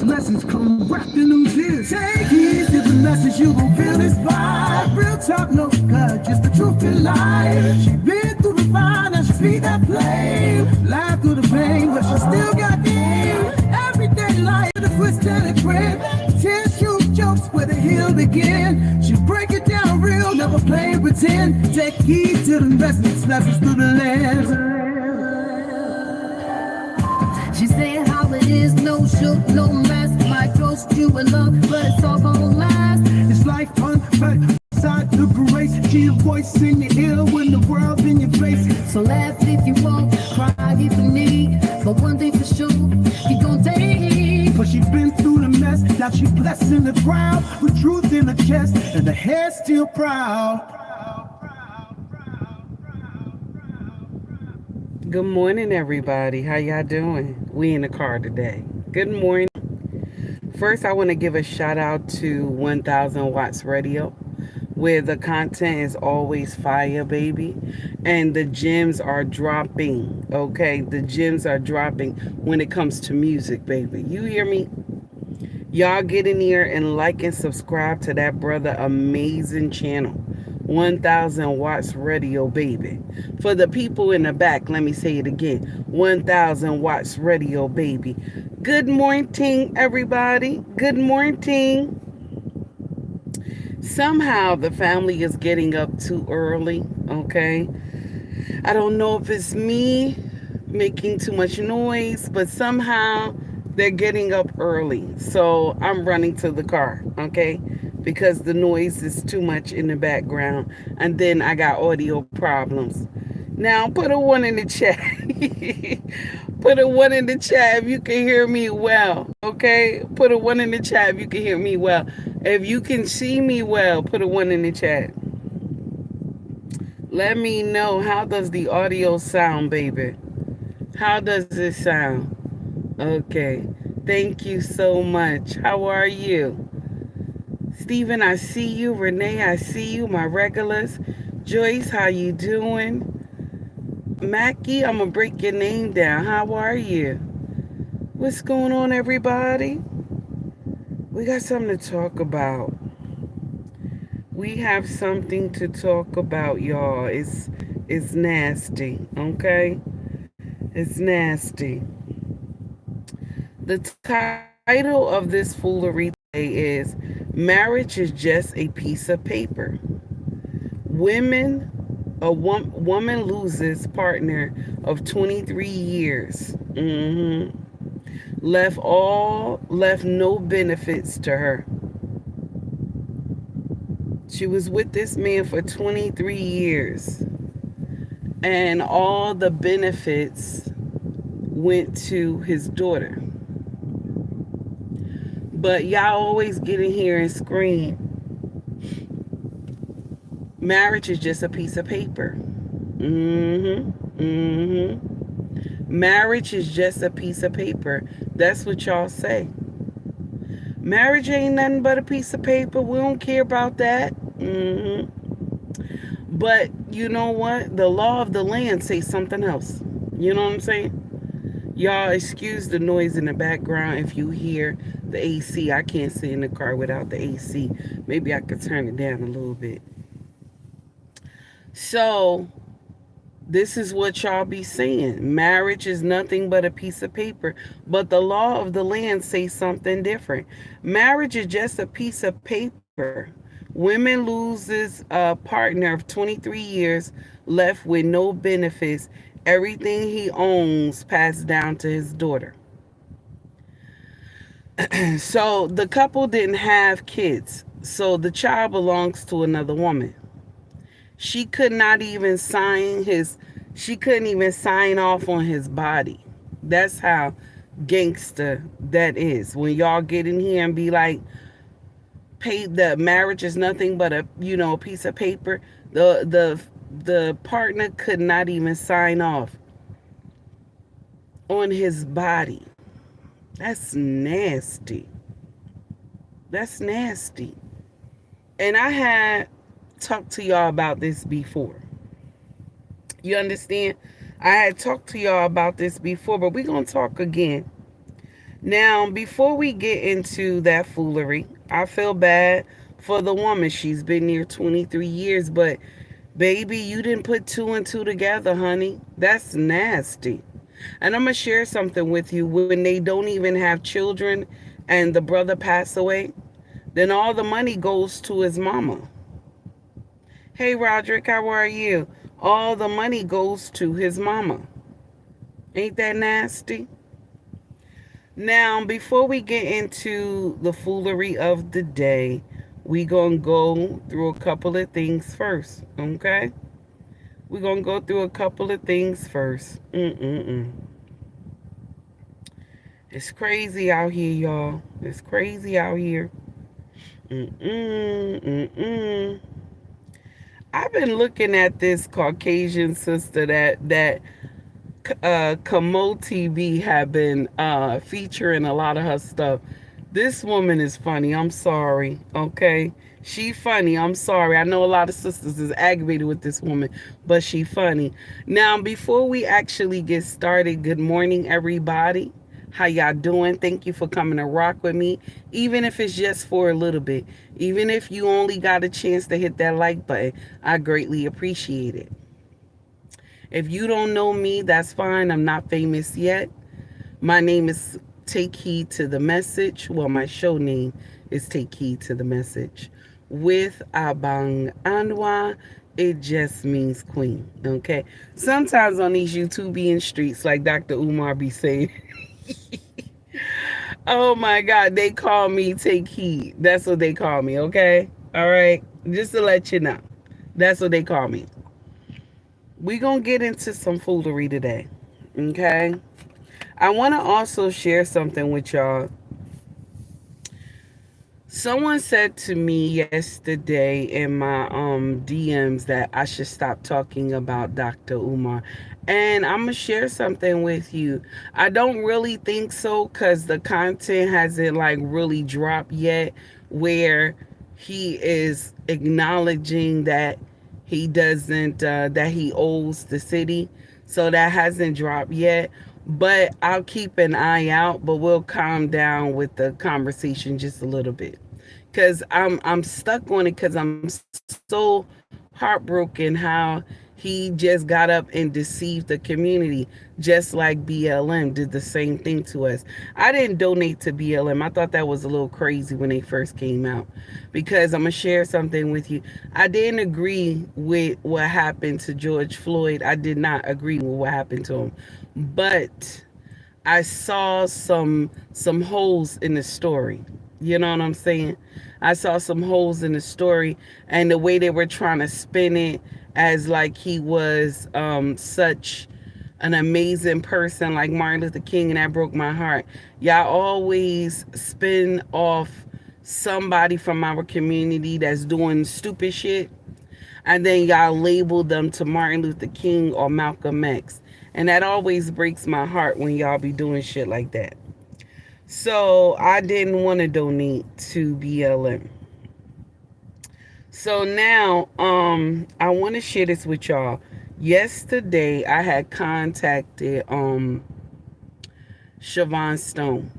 blessings come wrapped in them tears. Take heed to the message, you gon' feel this vibe. Real talk, no cut, just the truth in life. She been through the fire, now she feed that flame. Laugh through the pain, but she still got game. Everyday life, the twist and a grin. Tears, shoot jokes where the heel begin. She break it down real, never play pretend. Take heed to the message, lessons through the lens. She said how it is, no shoot, no mess. Might ghost you in love, but it's all gonna last. It's life unfair, side to grace. She a voice in your ear when the world's in your face. So laugh if you want, cry if you need. But one thing for sure, you gon' take. But she been through the mess, now she blessed in the ground. With truth in her chest, and the hair still proud. Good morning, everybody. How y'all doing? We in the car today. Good morning. First, I want to give a shout out to 1000 Watts Radio, where the content is always fire, baby. And the gems are dropping, okay? The gems are dropping when it comes to music, baby. You hear me? Y'all get in here and like and subscribe to that brother amazing channel. 1000 Watts Radio, baby. For the people in the back, let me say it again. 1000 Watts Radio, baby. Good morning, everybody. Good morning. Somehow the family is getting up too early, okay? I don't know if it's me making too much noise, but somehow they're getting up early. So I'm running to the car, okay? Because the noise is too much in the background. And then I got audio problems. Now, put a 1 in the chat. Put a 1 in the chat if you can hear me well, okay? Put a 1 in the chat if you can hear me well. If you can see me well, put a 1 in the chat. Let me know, how does the audio sound, baby? How does it sound? Okay. Thank you so much. How are you? Stephen, I see you. Renee, I see you. My regulars. Joyce, how you doing? Mackie, I'm going to break your name down. How are you? What's going on, everybody? We got something to talk about. We have something to talk about, y'all. It's nasty, okay? It's nasty. The title of this foolery today is Marriage is Just a Piece of Paper. A woman loses partner of 23 years. Left no benefits to her. She was with this man for 23 years. And all the benefits went to his daughter. But y'all always get in here and scream. Marriage is just a piece of paper. Marriage is just a piece of paper. That's what y'all say. Marriage ain't nothing but a piece of paper. We don't care about that. But you know what? The law of the land says something else. You know what I'm saying? Y'all excuse the noise in the background if you hear the AC. I can't sit in the car without the AC. Maybe I could turn it down a little bit. So, this is what y'all be saying. Marriage is nothing but a piece of paper. But the law of the land says something different. Marriage is just a piece of paper. Women loses a partner of 23 years, left with no benefits. Everything he owns passed down to his daughter. So the couple didn't have kids. So the child belongs to another woman. She could not even she couldn't even sign off on his body. That's how gangster that is. When y'all get in here and be like, the marriage is nothing but a piece of paper. The partner could not even sign off on his body. That's nasty. That's nasty. And I had talked to y'all about this before. You understand? I had talked to y'all about this before, but we're going to talk again. Now, before we get into that foolery, I feel bad for the woman. She's been here 23 years, but baby, you didn't put two and two together, honey. That's nasty. And I'm going to share something with you. When they don't even have children and the brother passed away, then all the money goes to his mama. Hey, Roderick, how are you? All the money goes to his mama. Ain't that nasty? Now, before we get into the foolery of the day, we going to go through a couple of things first, okay? We're going to go through a couple of things first. It's crazy out here, y'all. It's crazy out here. I've been looking at this Caucasian sister that Kamo TV have been featuring a lot of her stuff. This woman is funny. I'm sorry. Okay. She funny. I'm sorry. I know a lot of sisters is aggravated with this woman, but she funny. Now, before we actually get started, good morning, everybody. How y'all doing? Thank you for coming to rock with me, even if it's just for a little bit. Even if you only got a chance to hit that like button, I greatly appreciate it. If you don't know me, that's fine. I'm not famous yet. My name is Take Heed to the Message. Well, my show name is Take Heed to the Message. With Abang Anwa, it just means queen. Okay. Sometimes on these YouTubian streets, like Dr. Umar be saying, oh my God, they call me Take Heed. That's what they call me. Okay. All right. Just to let you know, that's what they call me. We gonna get into some foolery today. Okay. I want to also share something with y'all. Someone said to me yesterday in my DMs that I should stop talking about Dr. Umar. And I'm going to share something with you. I don't really think so cuz the content hasn't like really dropped yet where he is acknowledging that he doesn't that he owes the city. So that hasn't dropped yet, but I'll keep an eye out, but we'll calm down with the conversation just a little bit. Cause I'm stuck on it because I'm so heartbroken how he just got up and deceived the community, just like BLM did the same thing to us. I didn't donate to BLM. I thought that was a little crazy when they first came out. Because I'm gonna share something with you. I didn't agree with what happened to George Floyd. I did not agree with what happened to him. But I saw some holes in the story. You know what I'm saying? I saw some holes in the story and the way they were trying to spin it as like he was such an amazing person like Martin Luther King, and that broke my heart. Y'all always spin off somebody from our community that's doing stupid shit, and then y'all label them to Martin Luther King or Malcolm X. And that always breaks my heart when y'all be doing shit like that. So I didn't want to donate to BLM. So now I want to share this with y'all. Yesterday I had contacted Siobhan Stone,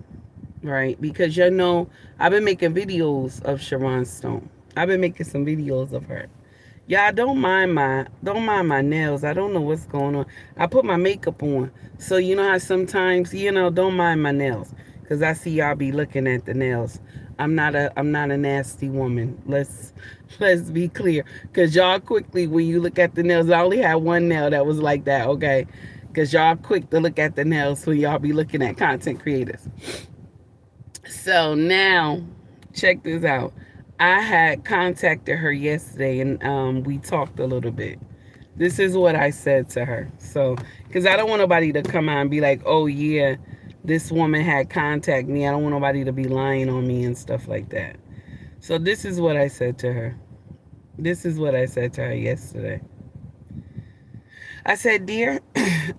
right? Because you know I've been making videos of Siobhan Stone. I've been making some videos of her. Y'all don't mind my nails. I don't know what's going on. I put my makeup on. So you know how sometimes, don't mind my nails. Cause I see y'all be looking at the nails. I'm not a nasty woman. Let's be clear. Cause y'all quickly when you look at the nails, I only had one nail that was like that, okay? Cause y'all quick to look at the nails when y'all be looking at content creators. So now, check this out. I had contacted her yesterday and we talked a little bit. This is what I said to her. So, because I don't want nobody to come out and be like, oh, yeah, this woman had contacted me. I don't want nobody to be lying on me and stuff like that. So, this is what I said to her. This is what I said to her yesterday. I said, dear,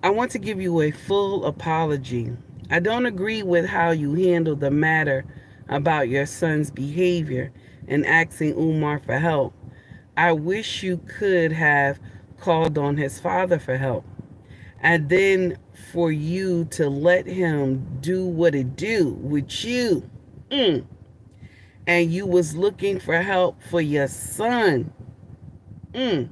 I want to give you a full apology. I don't agree with how you handled the matter about your son's behavior and asking Umar for help. I wish you could have called on his father for help. And then for you to let him do what it do with you. Mm. And you was looking for help for your son. Mm.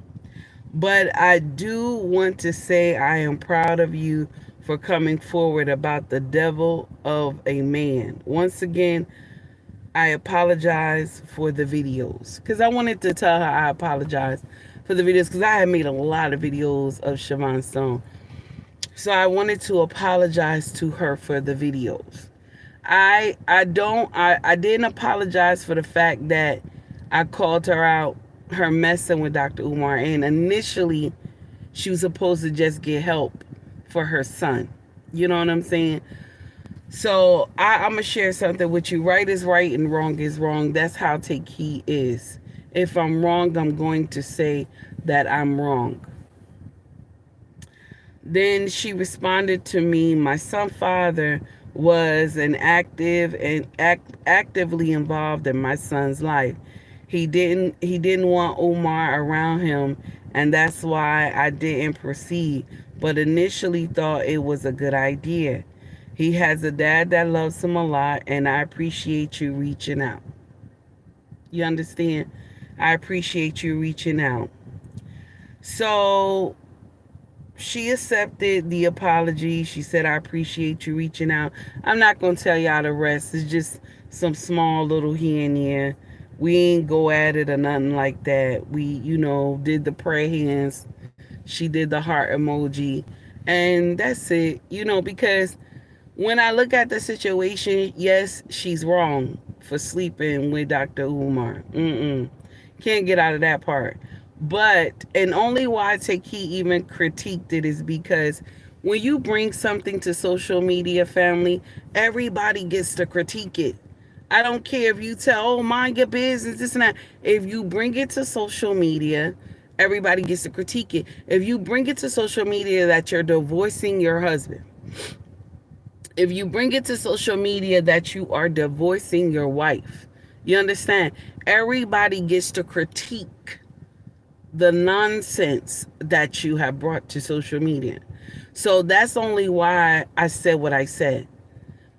But I do want to say I am proud of you for coming forward about the devil of a man. Once again, I apologize for the videos because I wanted to tell her I apologize for the videos because I had made a lot of videos of Siobhan Stone. So I wanted to apologize to her for the videos. I didn't apologize for the fact that I called her out her messing with Dr. Umar, and initially she was supposed to just get help for her son. You know what I'm saying? So I'm gonna share something with you. Right is right and wrong is wrong. That's how Take Heed is. If I'm wrong, I'm going to say that I'm wrong. Then she responded to me, my son father was an actively involved in my son's life. He didn't want Omar around him, and that's why I didn't proceed, but initially thought it was a good idea. He has a dad that loves him a lot, and I appreciate you reaching out. You understand? I appreciate you reaching out. So she accepted the apology. She said, I appreciate you reaching out. I'm not going to tell y'all the rest. It's just some small little here and there. We ain't go at it or nothing like that. We, did the prayer hands. She did the heart emoji. And that's it. Because when I look at the situation, yes, she's wrong for sleeping with Dr. Umar. Can't get out of that part. But, and only why Taki even critiqued it is because when you bring something to social media, family, everybody gets to critique it. I don't care if you tell, oh, mind your business, this and that. If you bring it to social media, everybody gets to critique it. If you bring it to social media that you're divorcing your husband, if you bring it to social media that you are divorcing your wife, you understand? Everybody gets to critique the nonsense that you have brought to social media. So that's only why I said what I said.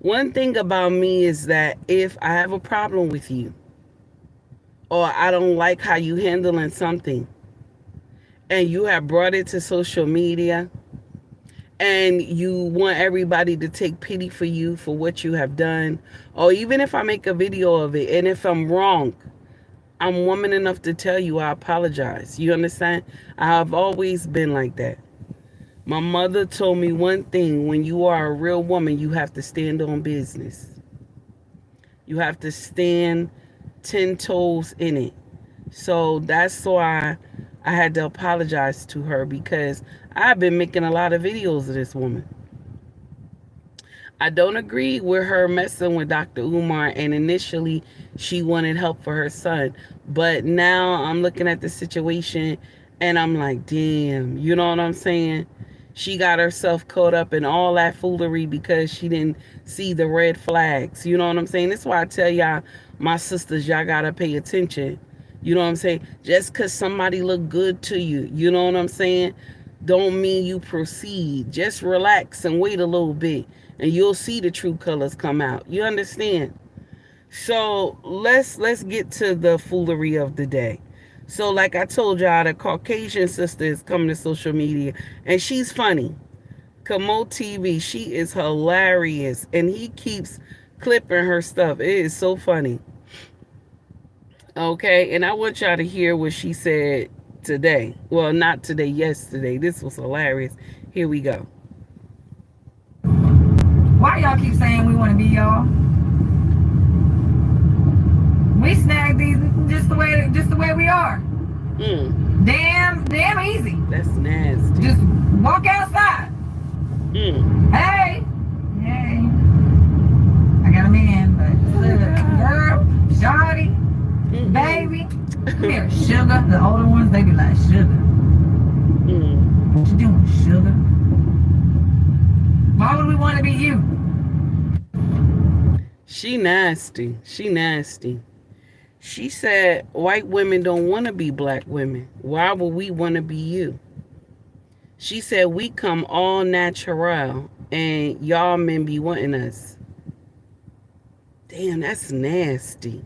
One thing about me is that if I have a problem with you, or I don't like how you handling something, and you have brought it to social media, and you want everybody to take pity for you for what you have done, or even if I make a video of it, and if I'm wrong, I'm woman enough to tell you I apologize. You understand? I have always been like that. My mother told me one thing: when you are a real woman, you have to stand on business. You have to stand 10 toes in it. So that's why I had to apologize to her, because I've been making a lot of videos of this woman. I don't agree with her messing with Dr. Umar, and initially she wanted help for her son. But now I'm looking at the situation and I'm like, damn, you know what I'm saying? She got herself caught up in all that foolery because she didn't see the red flags. You know what I'm saying? That's why I tell y'all, my sisters, y'all gotta pay attention. You know what I'm saying? Just because somebody look good to you, you know what I'm saying, don't mean you proceed. Just relax and wait a little bit, and you'll see the true colors come out. You understand? So let's get to the foolery of the day. So like I told y'all, the Caucasian sister is coming to social media, and she's funny. Kamo TV, she is hilarious, and he keeps clipping her stuff. It is so funny. Okay, and I want y'all to hear what she said today. Well, not today, yesterday. This was hilarious. Here we go. Why y'all keep saying we want to be y'all? We snag these just the way we are. Damn easy. That's nasty. Just walk outside. Hey, I got a man, but girl, shawty, baby, come here, sugar. The older ones, they be like, sugar. What you doing, sugar? Why would we want to be you? She nasty. She nasty. She said white women don't want to be black women. Why would we want to be you? She said we come all natural and y'all men be wanting us. Damn, that's nasty.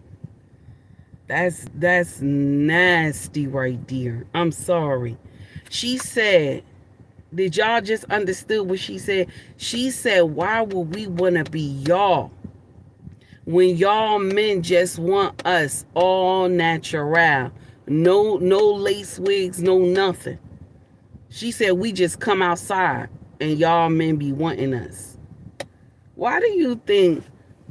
That's nasty right there. I'm sorry. She said, did y'all just understood what she said? She said, why would we want to be y'all when y'all men just want us all natural? No lace wigs, no nothing. She said we just come outside and y'all men be wanting us. Why do you think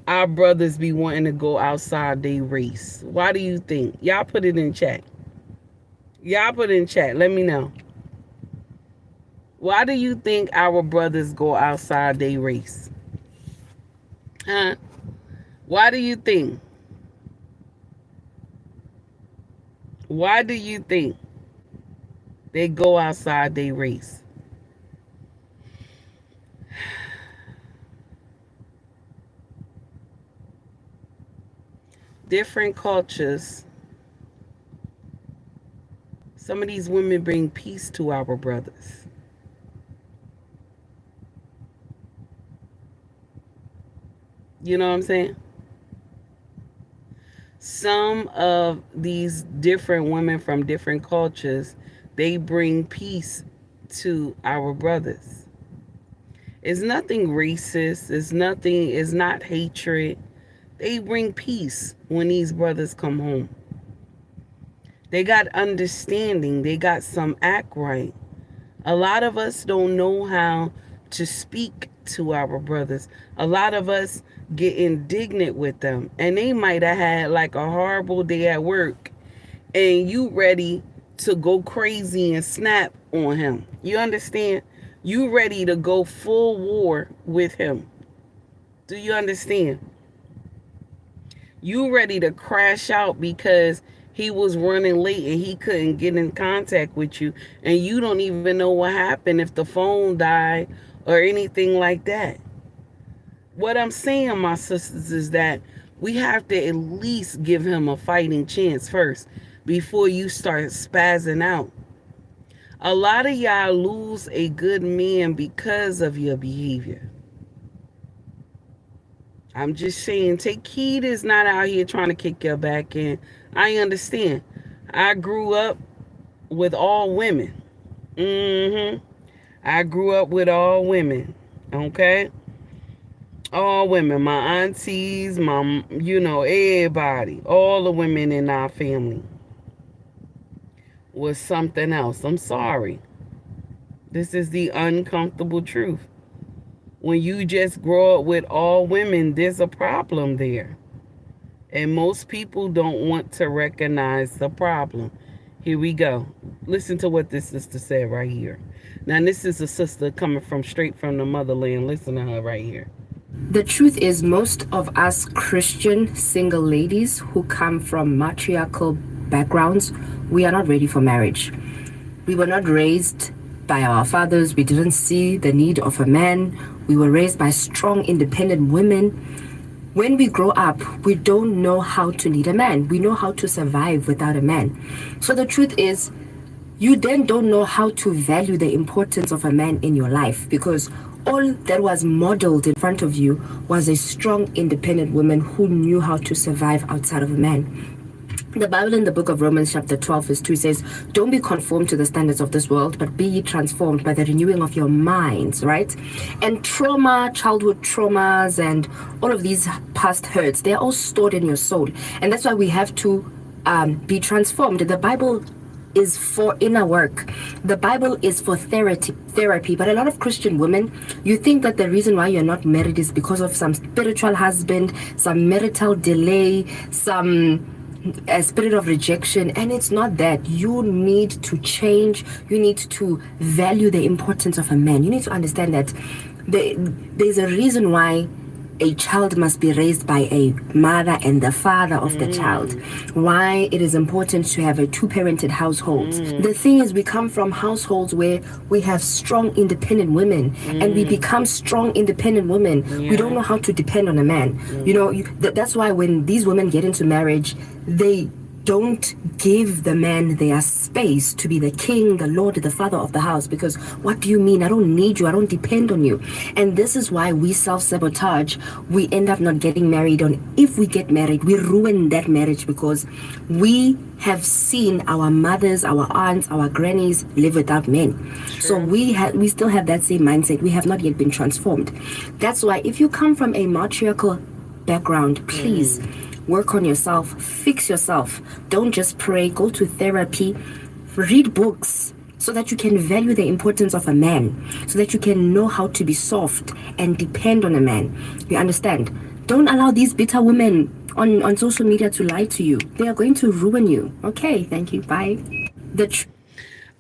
our brothers be wanting to go outside they race? Why do you think? Y'all put it in chat. Y'all put it in chat. Let me know. Why do you think our brothers go outside they race? Huh? Why do you think? Why do you think they go outside they race? Different cultures. Some of these women bring peace to our brothers. You know what I'm saying? Some of these different women from different cultures, they bring peace to our brothers. It's nothing racist. It's not hatred. They bring peace when these brothers come home. They got understanding. They got some act right. A lot of us don't know how to speak to our brothers. A lot of us get indignant with them. And they might have had like a horrible day at work. And you ready to go crazy and snap on him. You understand? You ready to go full war with him. Do you understand? You ready to crash out because he was running late and he couldn't get in contact with you, and you don't even know what happened, if the phone died or anything like that. What I'm saying, my sisters, is that we have to at least give him a fighting chance first before you start spazzing out. A lot of y'all lose a good man because of your behavior. I'm just saying, take heed is not out here trying to kick your back in. I understand. I grew up with all women. I grew up with all women. Okay? All women. My aunties, everybody. All the women in our family was something else. I'm sorry. This is the uncomfortable truth. When you just grow up with all women, there's a problem there. And most people don't want to recognize the problem. Here we go. Listen to what this sister said right here. Now, this is a sister coming from straight from the motherland. Listen to her right here. The truth is, most of us Christian single ladies who come from matriarchal backgrounds, we are not ready for marriage. We were not raised by our fathers. We didn't see the need of a man. We were raised by strong, independent women. When we grow up, we don't know how to need a man. We know how to survive without a man. So the truth is, you then don't know how to value the importance of a man in your life, because all that was modeled in front of you was a strong, independent woman who knew how to survive outside of a man. The Bible in the book of Romans chapter 12 verse 2 says, don't be conformed to the standards of this world, but be ye transformed by the renewing of your minds, right? And trauma, childhood traumas, and all of these past hurts, they're all stored in your soul. And that's why we have to be transformed. The Bible is for inner work. The Bible is for therapy. But a lot of Christian women, you think that the reason why you're not married is because of some spiritual husband, some marital delay, some a spirit of rejection, and it's not that. You need to change. You need to value the importance of a man. You need to understand that there's a reason why a child must be raised by a mother and the father of the child. Why it is important to have a two-parented household. The thing is, we come from households where we have strong, independent women, and we become strong, independent women. We don't know how to depend on a man. That's why when these women get into marriage, they don't give the man their space to be the king, the lord, the father of the house. Because what do you mean? I don't need you. I don't depend on you. And this is why we self-sabotage. We end up not getting married. And if we get married, we ruin that marriage because we have seen our mothers, our aunts, our grannies live without men. So we still have that same mindset. We have not yet been transformed. That's why if you come from a matriarchal background, please work on yourself, fix yourself. Don't just pray, go to therapy, read books so that you can value the importance of a man, so that you can know how to be soft and depend on a man. You understand? Don't allow these bitter women on social media to lie to you. They are going to ruin you. Okay, thank you. Bye.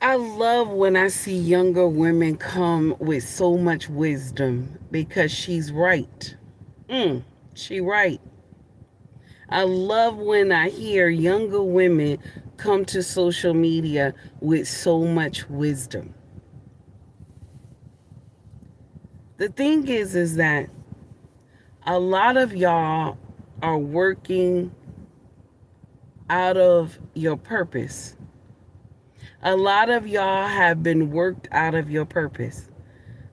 I love when I see younger women come with so much wisdom because she's right. She right. I love when I hear younger women come to social media with so much wisdom. The thing is that a lot of y'all are working out of your purpose. A lot of y'all have been worked out of your purpose.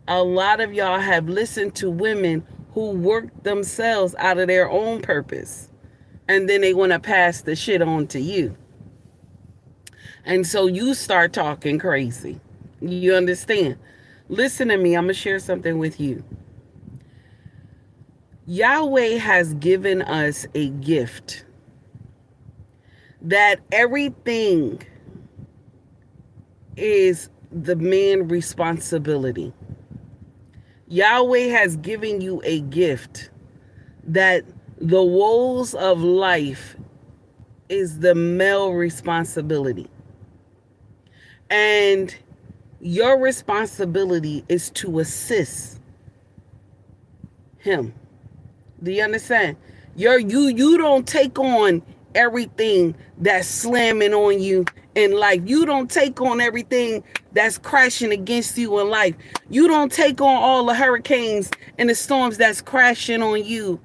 A lot of y'all have listened to women who worked themselves out of their own purpose. And then they want to pass the shit on to you. And so you start talking crazy. You understand? Listen to me. I'm going to share something with you. Yahweh has given us a gift that everything is the man's responsibility. Yahweh has given you a gift that the woes of life is the male responsibility. And your responsibility is to assist him. Do you understand? You don't take on everything that's slamming on you in life. You don't take on everything that's crashing against you in life. You don't take on all the hurricanes and the storms that's crashing on you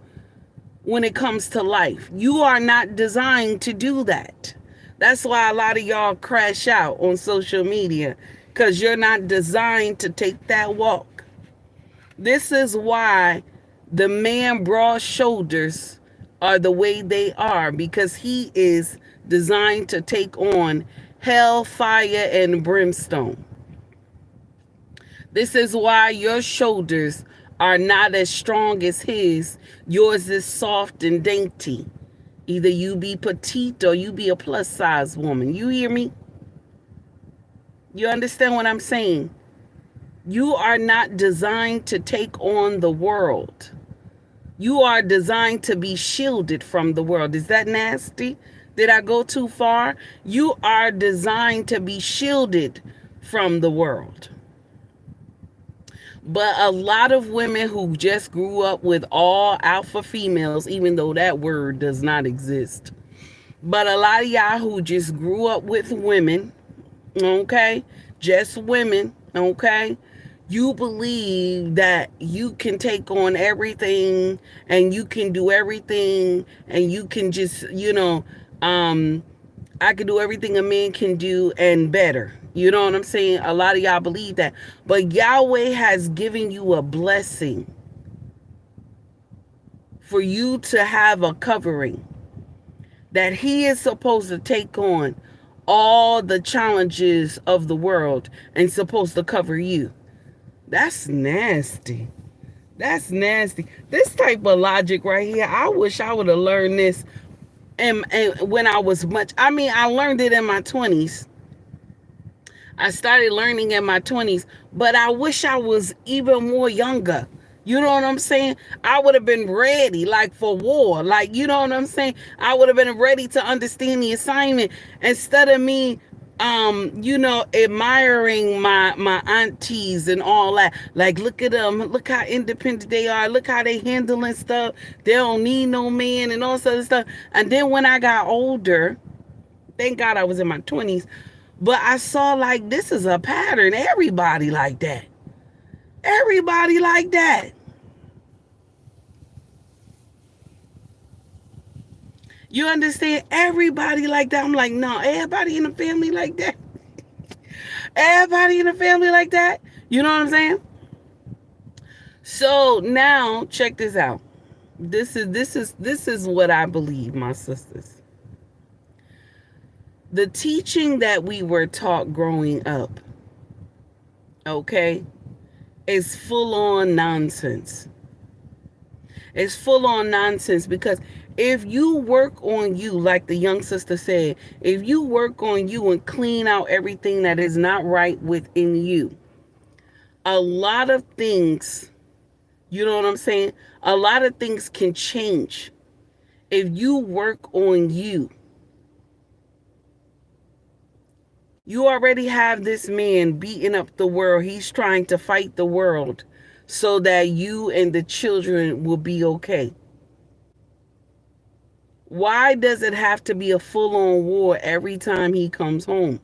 when it comes to life. You are not designed to do that. That's why a lot of y'all crash out on social media, because you're not designed to take that walk. This is why the man broad shoulders are the way they are, because he is designed to take on hell, fire, and brimstone. This is why your shoulders are not as strong as his. Yours is soft and dainty. Either you be petite or you be a plus size woman. You hear me? You understand what I'm saying? You are not designed to take on the world. You are designed to be shielded from the world. Is that nasty? Did I go too far? You are designed to be shielded from the world. But a lot of women who just grew up with all alpha females, even though that word does not exist, but a lot of y'all who just grew up with women, okay, just women, okay, you believe that you can take on everything and you can do everything and you can just, I can do everything a man can do and better. You know what I'm saying? A lot of y'all believe that. But Yahweh has given you a blessing for you to have a covering, that he is supposed to take on all the challenges of the world and supposed to cover you. That's nasty. That's nasty. This type of logic right here, I wish I would have learned this and when I was I learned it in my 20s. I started learning in my 20s, but I wish I was even more younger. You know what I'm saying? I would have been ready, like, for war. Like, you know what I'm saying? I would have been ready to understand the assignment instead of me, admiring my aunties and all that. Like, look at them. Look how independent they are. Look how they handling stuff. They don't need no man and all sorts of stuff. And then when I got older, thank God I was in my 20s, but I saw, like, this is a pattern. Everybody like that. Everybody like that. You understand? Everybody like that. I'm like, no, everybody in the family like that. Everybody in the family like that. You know what I'm saying? So now check this out. This is what I believe, my sisters. The teaching that we were taught growing up, okay, is full on nonsense. It's full on nonsense because if you work on you, like the young sister said, if you work on you and clean out everything that is not right within you, a lot of things, you know what I'm saying? A lot of things can change if you work on you. You already have this man beating up the world. He's trying to fight the world so that you and the children will be okay. Why does it have to be a full-on war every time he comes home?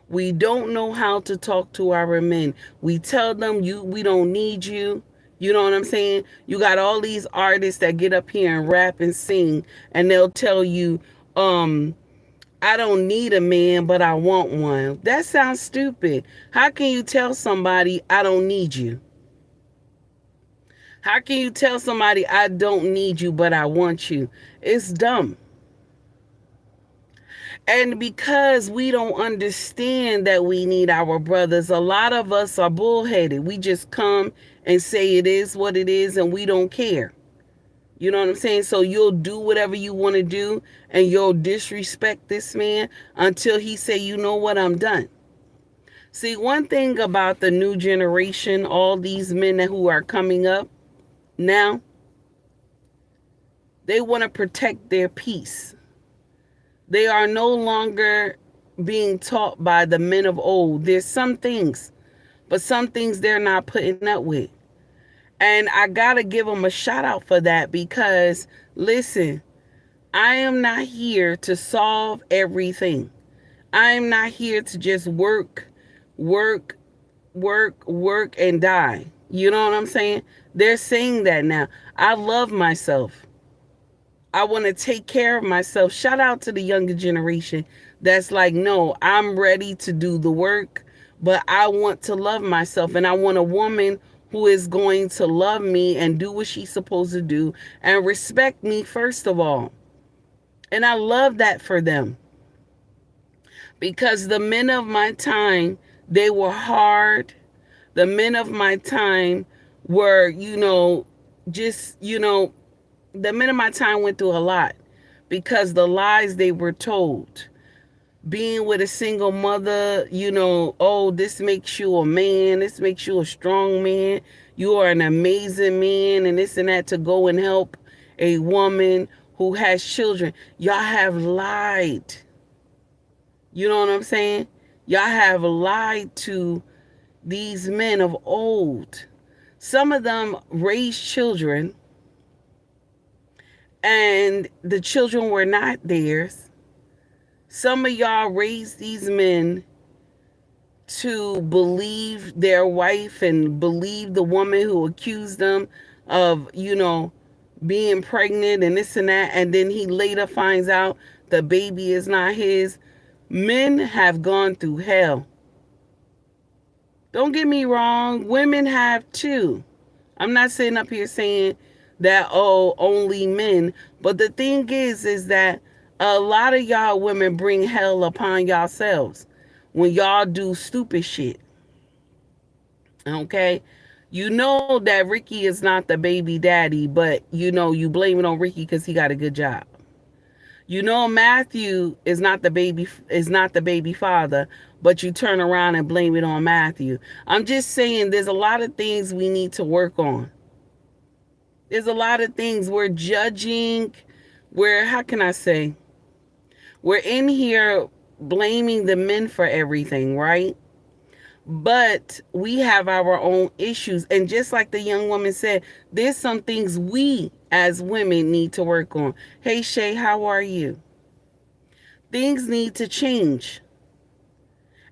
We don't know how to talk to our men. We tell them we don't need you. You know what I'm saying? You got all these artists that get up here and rap and sing, and they'll tell you, I don't need a man, but I want one. That sounds stupid. How can you tell somebody I don't need you? How can you tell somebody I don't need you, but I want you? It's dumb. And because we don't understand that we need our brothers, a lot of us are bullheaded. We just come and say it is what it is and we don't care. You know what I'm saying? So you'll do whatever you want to do and you'll disrespect this man until he say, you know what, I'm done. See, one thing about the new generation, all these men who are coming up now, they want to protect their peace. They are no longer being taught by the men of old. There's some things, but some things they're not putting up with. And I got to give them a shout out for that because, listen, I am not here to solve everything. I am not here to just work, and die. You know what I'm saying? They're saying that now. I love myself. I want to take care of myself. Shout out to the younger generation that's like, no, I'm ready to do the work, but I want to love myself. And I want a woman who is going to love me and do what she's supposed to do and respect me first of all. And I love that for them. Because the men of my time, they were hard. The men of my time were, the men of my time went through a lot because the lies they were told. Being with a single mother, oh, this makes you a man. This makes you a strong man. You are an amazing man and this and that to go and help a woman who has children. Y'all have lied. You know what I'm saying? Y'all have lied to these men of old. Some of them raised children and the children were not theirs. Some of y'all raised these men to believe their wife and believe the woman who accused them of, being pregnant and this and that. And then he later finds out the baby is not his. Men have gone through hell. Don't get me wrong. Women have too. I'm not sitting up here saying that, oh, only men. But the thing is that a lot of y'all women bring hell upon yourselves when y'all do stupid shit. Okay? You know that Ricky is not the baby daddy, but you blame it on Ricky because he got a good job. You know Matthew is not the baby father, but you turn around and blame it on Matthew. I'm just saying there's a lot of things we need to work on. There's a lot of things we're judging. How can I say? We're in here blaming the men for everything, right? But we have our own issues. And just like the young woman said, there's some things we as women need to work on. Hey, Shay, how are you? Things need to change.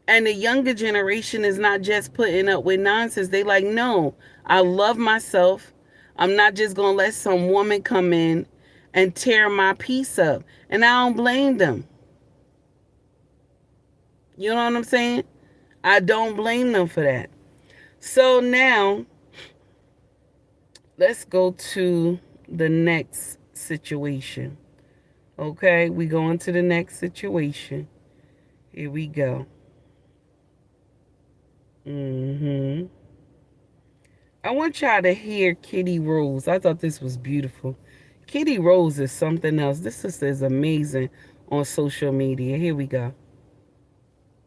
And the younger generation is not just putting up with nonsense. They like, no, I love myself. I'm not just going to let some woman come in and tear my peace up. And I don't blame them. You know what I'm saying? I don't blame them for that. So now, let's go to the next situation. Okay, we go into the next situation. Here we go. I want y'all to hear Kitty Rose. I thought this was beautiful. Kitty Rose is something else. This sister is amazing on social media. Here we go.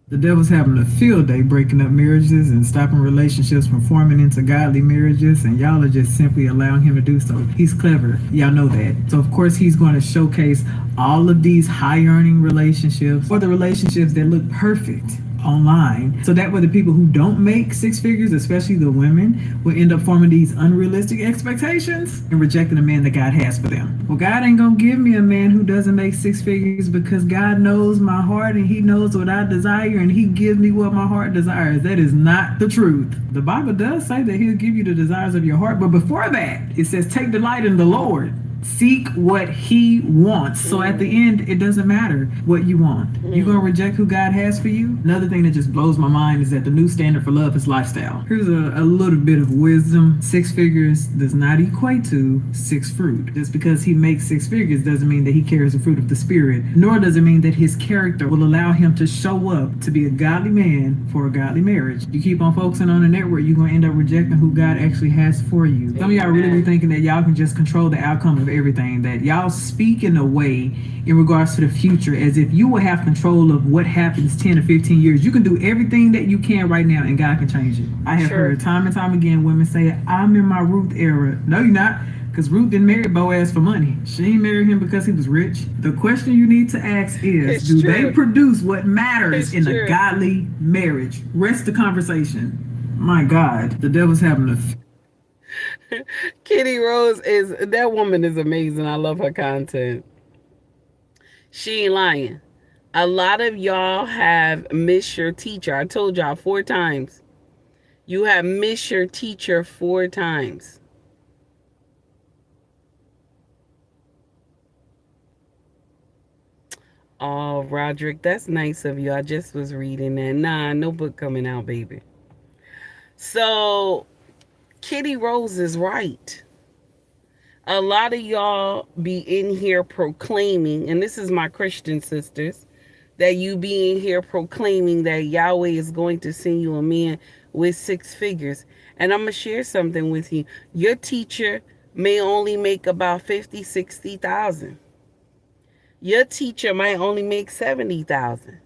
The devil's having a field day breaking up marriages and stopping relationships from forming into godly marriages, and y'all are just simply allowing him to do so. He's clever. Y'all know that. So, of course, he's going to showcase all of these high-earning relationships or the relationships that look perfect online, so that way the people who don't make six figures, especially the women, will end up forming these unrealistic expectations and rejecting the man that God has for them. Well, God ain't gonna give me a man who doesn't make six figures, because God knows my heart and he knows what I desire and he gives me what my heart desires. That is not the truth. The Bible does say that he'll give you the desires of your heart, but before that it says take delight in the Lord. Seek what he wants. So at the end, it doesn't matter what you want. You're going to reject who God has for you? Another thing that just blows my mind is that the new standard for love is lifestyle. Here's a little bit of wisdom. Six figures does not equate to six fruit. Just because he makes six figures doesn't mean that he carries the fruit of the Spirit, nor does it mean that his character will allow him to show up to be a godly man for a godly marriage. You keep on focusing on the network, you're going to end up rejecting who God actually has for you. Some of y'all really be thinking that y'all can just control the outcome of everything, that y'all speak in a way in regards to the future as if you will have control of what happens 10 or 15 years. You can do everything that you can right now and God can change it. I have heard time and time again women say, I'm in my Ruth era. No, you're not, because Ruth didn't marry Boaz for money. She didn't marry him because he was rich. The question you need to ask is, do they produce what matters in a godly marriage? Rest the conversation. My God, the devil's having a Kitty Rose that woman is amazing. I love her content. She ain't lying. A lot of y'all have missed your teacher. I told y'all 4 times. You have missed your teacher 4 times. Oh, Roderick, that's nice of you. I just was reading that. Nah, no book coming out, baby. So Kitty Rose is right. A lot of y'all be in here proclaiming, and this is my Christian sisters, that you be in here proclaiming that Yahweh is going to send you a man with 6 figures. And I'm going to share something with you. Your teacher may only make about 50, 60,000. Your teacher might only make 70,000.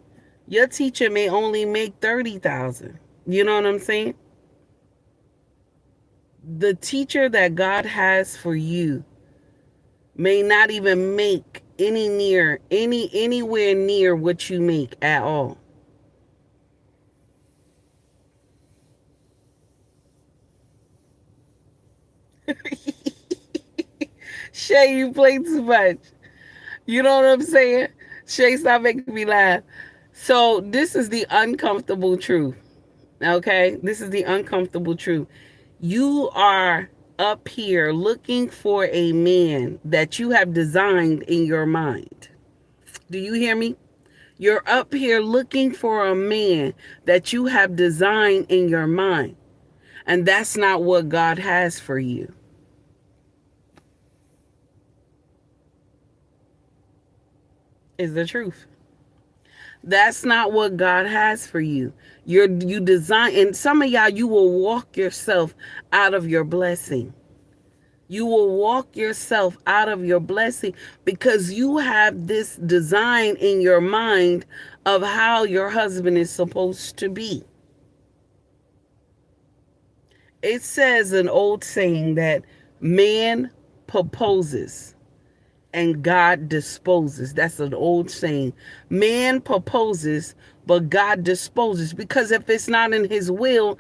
Your teacher may only make 30,000. You know what I'm saying? The teacher that God has for you may not even make anywhere near what you make at all. Shay, you play too much. You know what I'm saying? Shay, stop making me laugh. So this is the uncomfortable truth. Okay? This is the uncomfortable truth. You are up here looking for a man that you have designed in your mind. Do you hear me? You're up here looking for a man that you have designed in your mind. And that's not what God has for you. Is the truth. That's not what God has for you. You design, and some of y'all, you will walk yourself out of your blessing. You will walk yourself out of your blessing because you have this design in your mind of how your husband is supposed to be. It says an old saying that man proposes and God disposes. That's an old saying. Man proposes, but God disposes. Because if it's not in his will,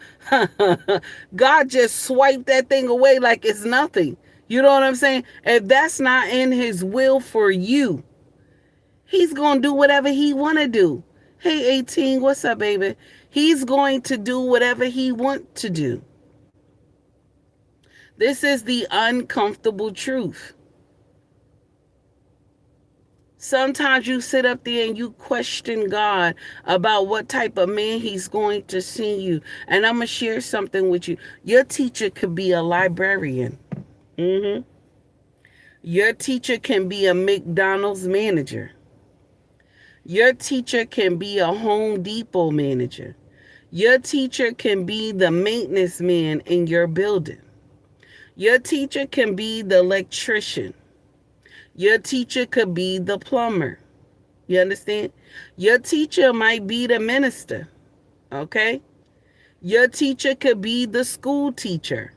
God just swiped that thing away like it's nothing. You know what I'm saying? If that's not in his will for you, he's going to do whatever he want to do. Hey, 18, what's up, baby? He's going to do whatever he want to do. This is the uncomfortable truth. Sometimes you sit up there and you question God about what type of man he's going to send you. And I'm going to share something with you. Your teacher could be a librarian. hmm Your teacher can be a McDonald's manager. Your teacher can be a Home Depot manager. Your teacher can be the maintenance man in your building. Your teacher can be the electrician. Your teacher could be the plumber. You understand? Your teacher might be the minister. Okay? Your teacher could be the school teacher.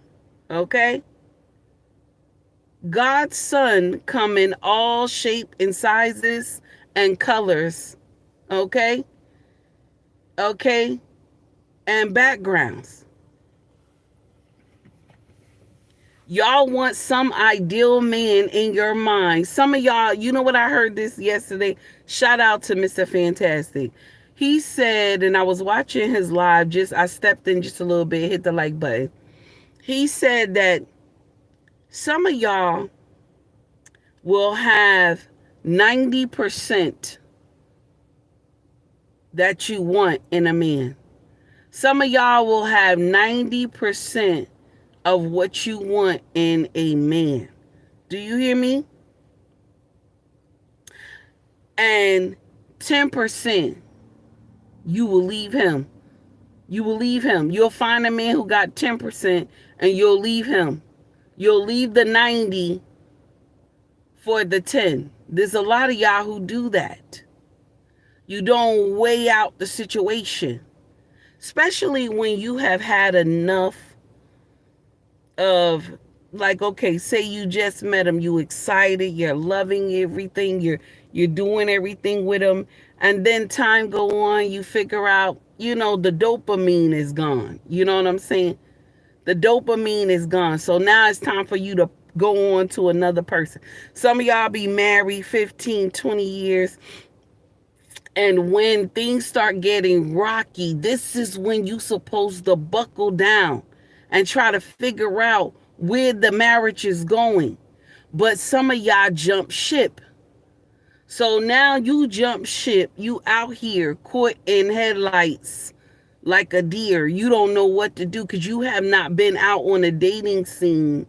Okay? God's son come in all shape and sizes and colors. Okay? Okay? And backgrounds. Y'all want some ideal man in your mind. Some of y'all, you know what, I heard this yesterday. Shout out to Mr. Fantastic. He said, and I was watching his live, I stepped in just a little bit, hit the like button. He said that some of y'all will have 90% that you want in a man. Some of y'all will have 90% of what you want in a man. Do you hear me? And 10%, you will leave him. You will leave him. You'll find a man who got 10% and you'll leave him. You'll leave the 90 for the 10. There's a lot of y'all who do that. You don't weigh out the situation, especially when you have had enough of, like, okay, say you just met him, you excited, you're loving everything, you're doing everything with him, and then time go on, you figure out, the dopamine is gone. You know what I'm saying? The dopamine is gone. So now it's time for you to go on to another person. Some of y'all be married 15, 20 years. And when things start getting rocky, this is when you supposed to buckle down and try to figure out where the marriage is going. But some of y'all jump ship. So now you jump ship. You out here caught in headlights like a deer. You don't know what to do because you have not been out on a dating scene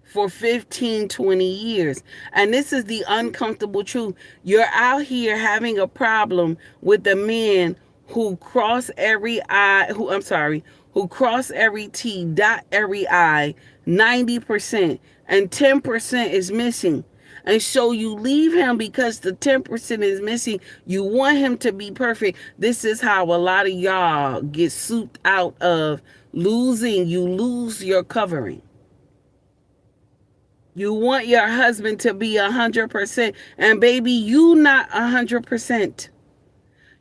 for 15, 20 years. And this is the uncomfortable truth. You're out here having a problem with a man who cross every T, dot every I, 90%, and 10% is missing. And so you leave him because the 10% is missing. You want him to be perfect. This is how a lot of y'all get souped out of losing. You lose your covering. You want your husband to be 100%. And baby, you not 100%.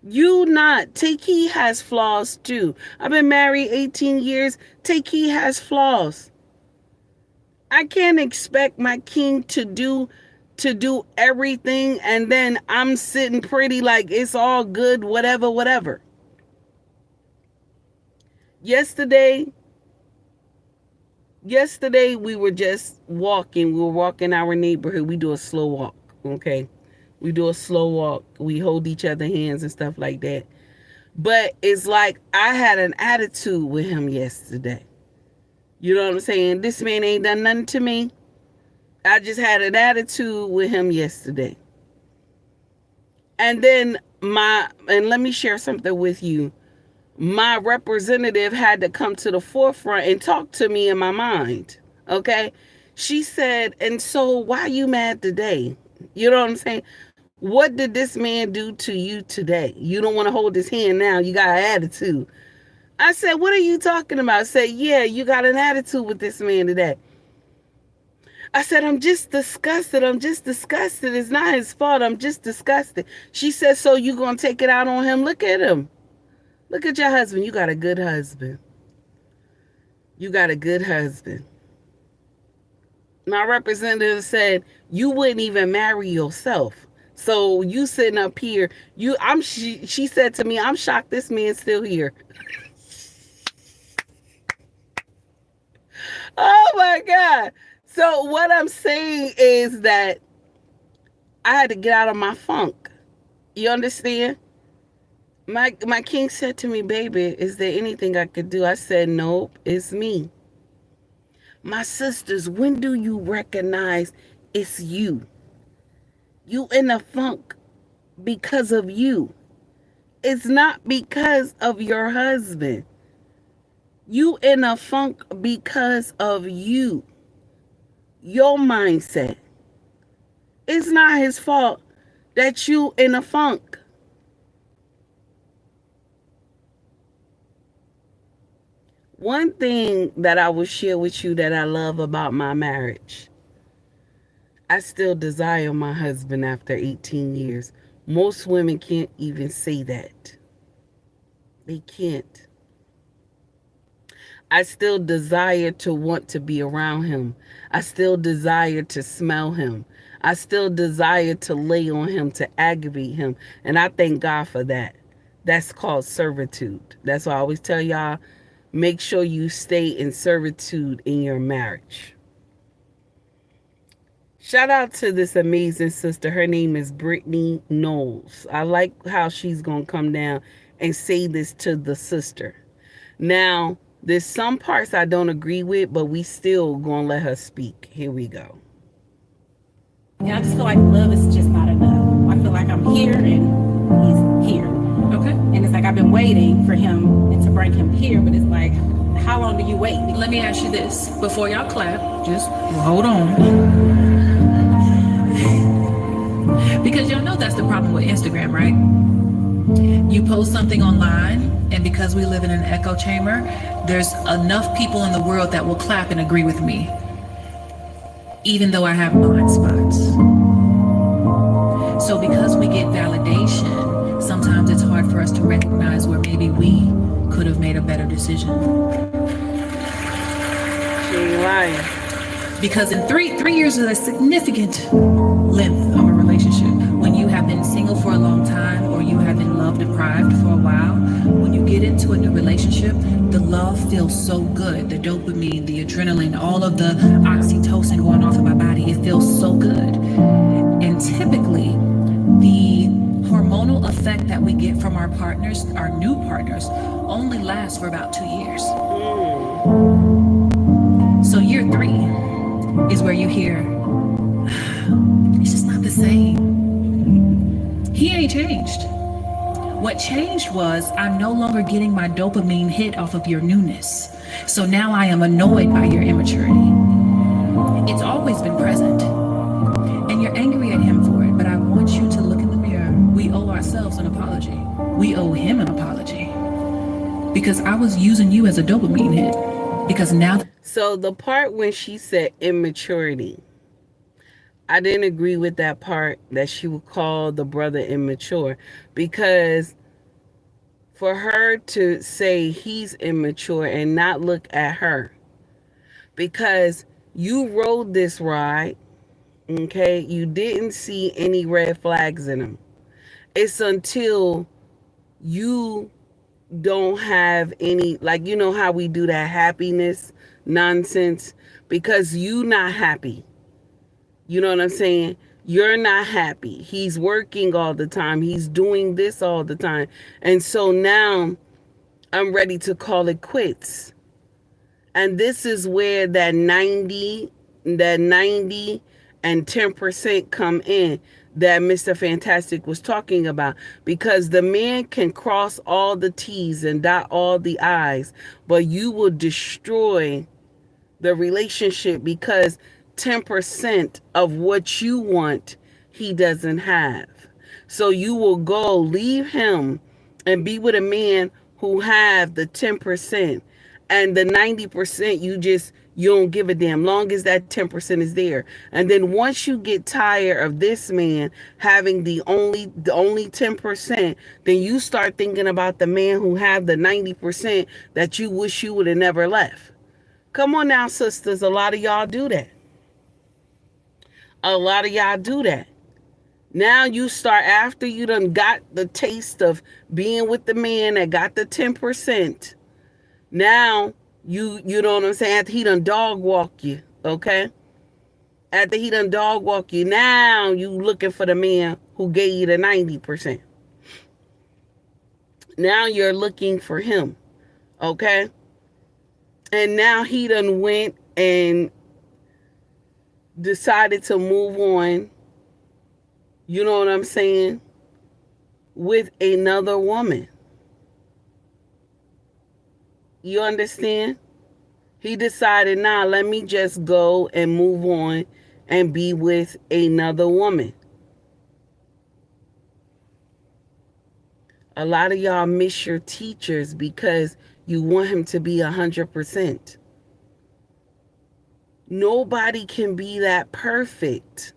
You not. Takei has flaws too. I've been married 18 years. Takei has flaws. I can't expect my king to do everything and then I'm sitting pretty like it's all good, whatever. Yesterday we were just walking. We were walking our neighborhood. We do a slow walk, okay? We do a slow walk. We hold each other hands and stuff like that. But it's like I had an attitude with him yesterday. You know what I'm saying? This man ain't done nothing to me. I just had an attitude with him yesterday. And then let me share something with you. My representative had to come to the forefront and talk to me in my mind. Okay? She said, and so why are you mad today? You know what I'm saying? What did this man do to you today? You don't want to hold his hand now. You got an attitude. I said, what are you talking about? I said, yeah, you got an attitude with this man today. I said, I'm just disgusted. It's not his fault. I'm just disgusted. She said, so you going to take it out on him? Look at him. Look at your husband. You got a good husband. My representative said, you wouldn't even marry yourself. So you sitting up here, she said to me, I'm shocked this man's still here. Oh my God. So what I'm saying is that I had to get out of my funk. You understand? My king said to me, baby, is there anything I could do? I said, nope, it's me. My sisters, when do you recognize it's you? You in a funk because of you. It's not because of your husband. You in a funk because of you. Your mindset. It's not his fault that you in a funk. One thing that I will share with you that I love about my marriage, I still desire my husband after 18 years. Most women can't even say that. They can't. I still desire to want to be around him. I still desire to smell him. I still desire to lay on him, to aggravate him. And I thank God for that. That's called servitude. That's why I always tell y'all, make sure you stay in servitude in your marriage. Shout out to this amazing sister. Her name is Brittany Knowles. I like how she's going to come down and say this to the sister. Now, there's some parts I don't agree with, but we still going to let her speak. Here we go. And I just feel like love is just not enough. I feel like I'm here and he's here. Okay. And it's like I've been waiting for him and to bring him here, but it's like, how long do you wait? Let me ask you this before y'all clap. Just hold on. Because y'all know that's the problem with Instagram, right? You post something online, and because we live in an echo chamber, there's enough people in the world that will clap and agree with me, even though I have blind spots. So because we get validation, sometimes it's hard for us to recognize where maybe we could have made a better decision. She ain't lying. Because in three years is a significant length of a relationship. When you have been single for a long time, or you have been love deprived for a while, when you get into a new relationship, the love feels so good. The dopamine, the adrenaline, all of the oxytocin going off in my body, it feels so good. And typically, the hormonal effect that we get from our partners, our new partners, only lasts for about 2 years. So year 3 is where you hear, it's just not the same. He ain't changed. What changed was I'm no longer getting my dopamine hit off of your newness. So now I am annoyed by your immaturity. It's always been present. And you're angry at him for it, but I want you to look in the mirror. We owe ourselves an apology. We owe him an apology. Because I was using you as a dopamine hit. Because now... So the part when she said immaturity, I didn't agree with that part that she would call the brother immature, because for her to say he's immature and not look at her, because you rode this ride, okay, you didn't see any red flags in him. It's until you don't have any, like, you know how we do that happiness nonsense, because you not happy. You know what I'm saying? You're not happy. He's working all the time. He's doing this all the time. And so now I'm ready to call it quits. And this is where that 90 and 10% come in that Mr. Fantastic was talking about. Because the man can cross all the T's and dot all the I's, but you will destroy the relationship because 10% of what you want, he doesn't have. So you will go leave him and be with a man who have the 10%, and the 90% you don't give a damn, long as that 10% is there. And then once you get tired of this man having the only 10%, then you start thinking about the man who have the 90% that you wish you would have never left. Come on now, sisters, a lot of y'all do that. A lot of y'all do that. Now you start, after you done got the taste of being with the man that got the 10%. Now you know what I'm saying? After he done dog walk you, okay? After he done dog walk you, now you looking for the man who gave you the 90%. Now you're looking for him, okay? And now he done went and decided to move on, you know what I'm saying, with another woman. You understand? He decided, nah, let me just go and move on and be with another woman. A lot of y'all miss your teachers because you want him to be 100%. Nobody can be that perfect.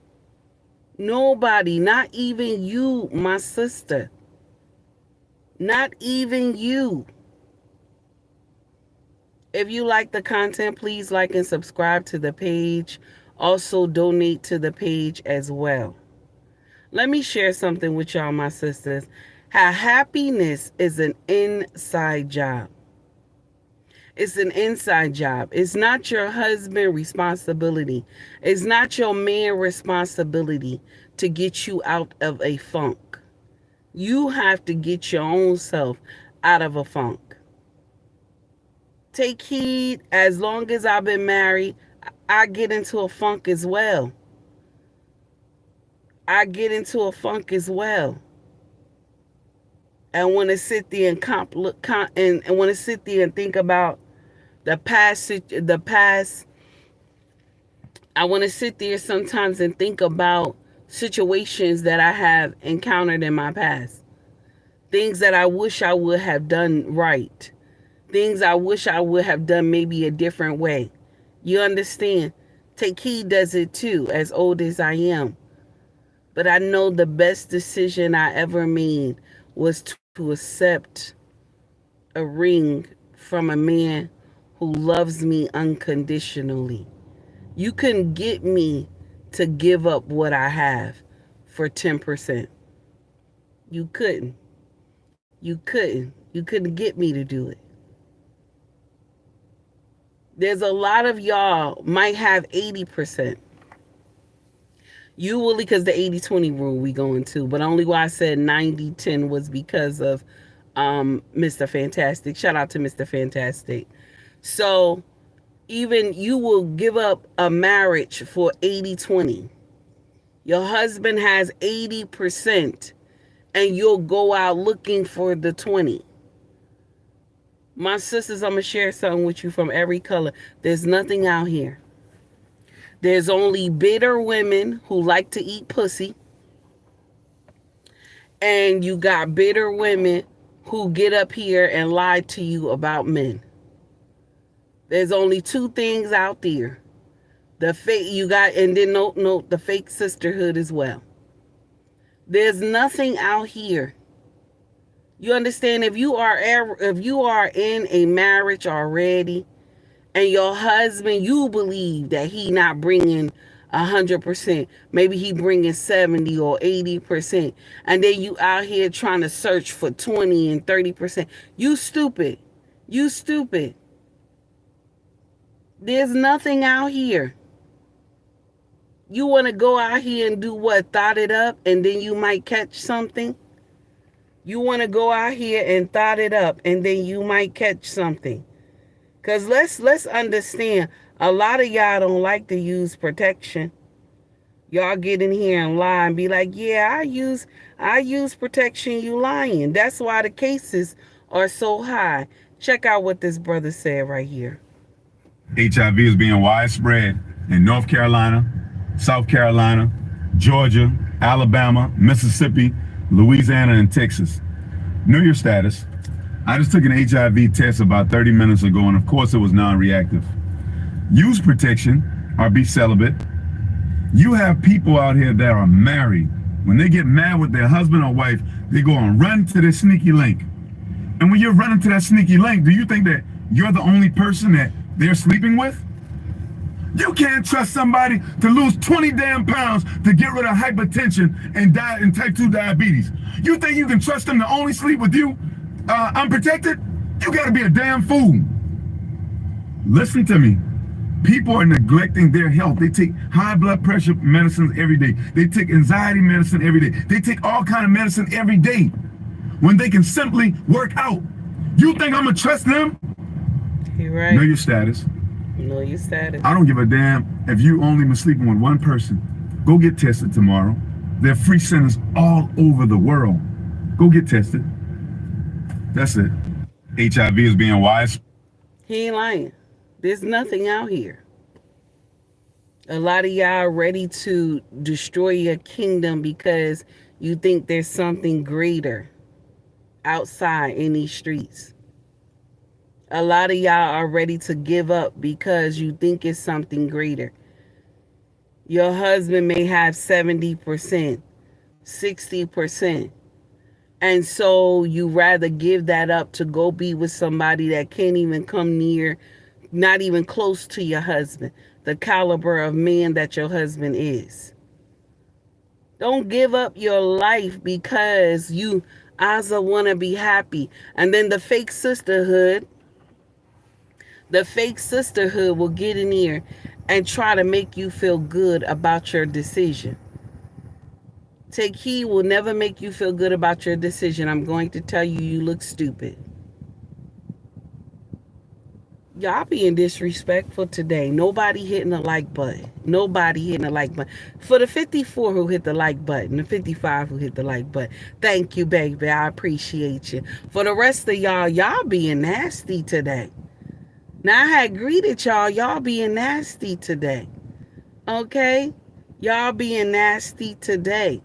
Nobody, not even you, my sister. Not even you. If you like the content, please like and subscribe to the page. Also donate to the page as well. Let me share something with y'all, my sisters. How happiness is an inside job. It's an inside job. It's not your husband's responsibility. It's not your man's responsibility to get you out of a funk. You have to get your own self out of a funk. Take heed, as long as I've been married, I get into a funk as well. I get into a funk as well. I want to sit there and want to sit there and think about the past. I want to sit there sometimes and think about situations that I have encountered in my past. Things that I wish I would have done right. Things I wish I would have done maybe a different way. You understand? Take heed does it too, as old as I am. But I know the best decision I ever made was to accept a ring from a man who loves me unconditionally. You couldn't get me to give up what I have for 10%. You couldn't. You couldn't. You couldn't get me to do it. There's a lot of y'all might have 80%. You will, because the 80-20 rule we going to, but only why I said 90-10 was because of Mr. Fantastic. Shout out to Mr. Fantastic. So even you will give up a marriage for 80-20. Your husband has 80% and you'll go out looking for the 20. My sisters, I'm going to share something with you from every color. There's nothing out here. There's only bitter women who like to eat pussy. And you got bitter women who get up here and lie to you about men. There's only two things out there. The fake you got, and then note the fake sisterhood as well. There's nothing out here. You understand? If you are in a marriage already, and your husband, you believe that he not bringing 100%, maybe he bringing 70 or 80%, and then you out here trying to search for 20 and 30%. You stupid. You stupid. There's nothing out here. You want to go out here and do what? Thought it up, and then you might catch something? You want to go out here and thought it up, and then you might catch something. Because let's understand, a lot of y'all don't like to use protection. Y'all get in here and lie and be like, yeah, I use protection, you lying. That's why the cases are so high. Check out what this brother said right here. HIV is being widespread in North Carolina, South Carolina, Georgia, Alabama, Mississippi, Louisiana, and Texas. Know your status. I just took an HIV test about 30 minutes ago, and of course it was non-reactive. Use protection or be celibate. You have people out here that are married. When they get mad with their husband or wife, they go and run to their sneaky link. And when you're running to that sneaky link, do you think that you're the only person that they're sleeping with? You can't trust somebody to lose 20 damn pounds to get rid of hypertension and die in type 2 diabetes. You think you can trust them to only sleep with you unprotected? You gotta be a damn fool. Listen to me. People are neglecting their health. They take high blood pressure medicines every day. They take anxiety medicine every day. They take all kind of medicine every day when they can simply work out. You think I'm gonna trust them? You're right. Know your status. Know your status. I don't give a damn if you only been sleeping with one person. Go get tested tomorrow. There are free centers all over the world. Go get tested. That's it. HIV is being widespread. He ain't lying. There's nothing out here. A lot of y'all are ready to destroy your kingdom because you think there's something greater outside in these streets. A lot of y'all are ready to give up because you think it's something greater. Your husband may have 70%, 60%. And so you rather give that up to go be with somebody that can't even come near, not even close to your husband, the caliber of man that your husband is. Don't give up your life because you also want to be happy. And then the fake sisterhood will get in here and try to make you feel good about your decision. Take heed will never make you feel good about your decision. I'm going to tell you, you look stupid. Y'all being disrespectful today. Nobody hitting the like button. Nobody hitting the like button. For the 54 who hit the like button, the 55 who hit the like button, thank you, baby. I appreciate you. For the rest of y'all being nasty today. Now, I had greeted y'all being nasty today. Okay? Y'all being nasty today.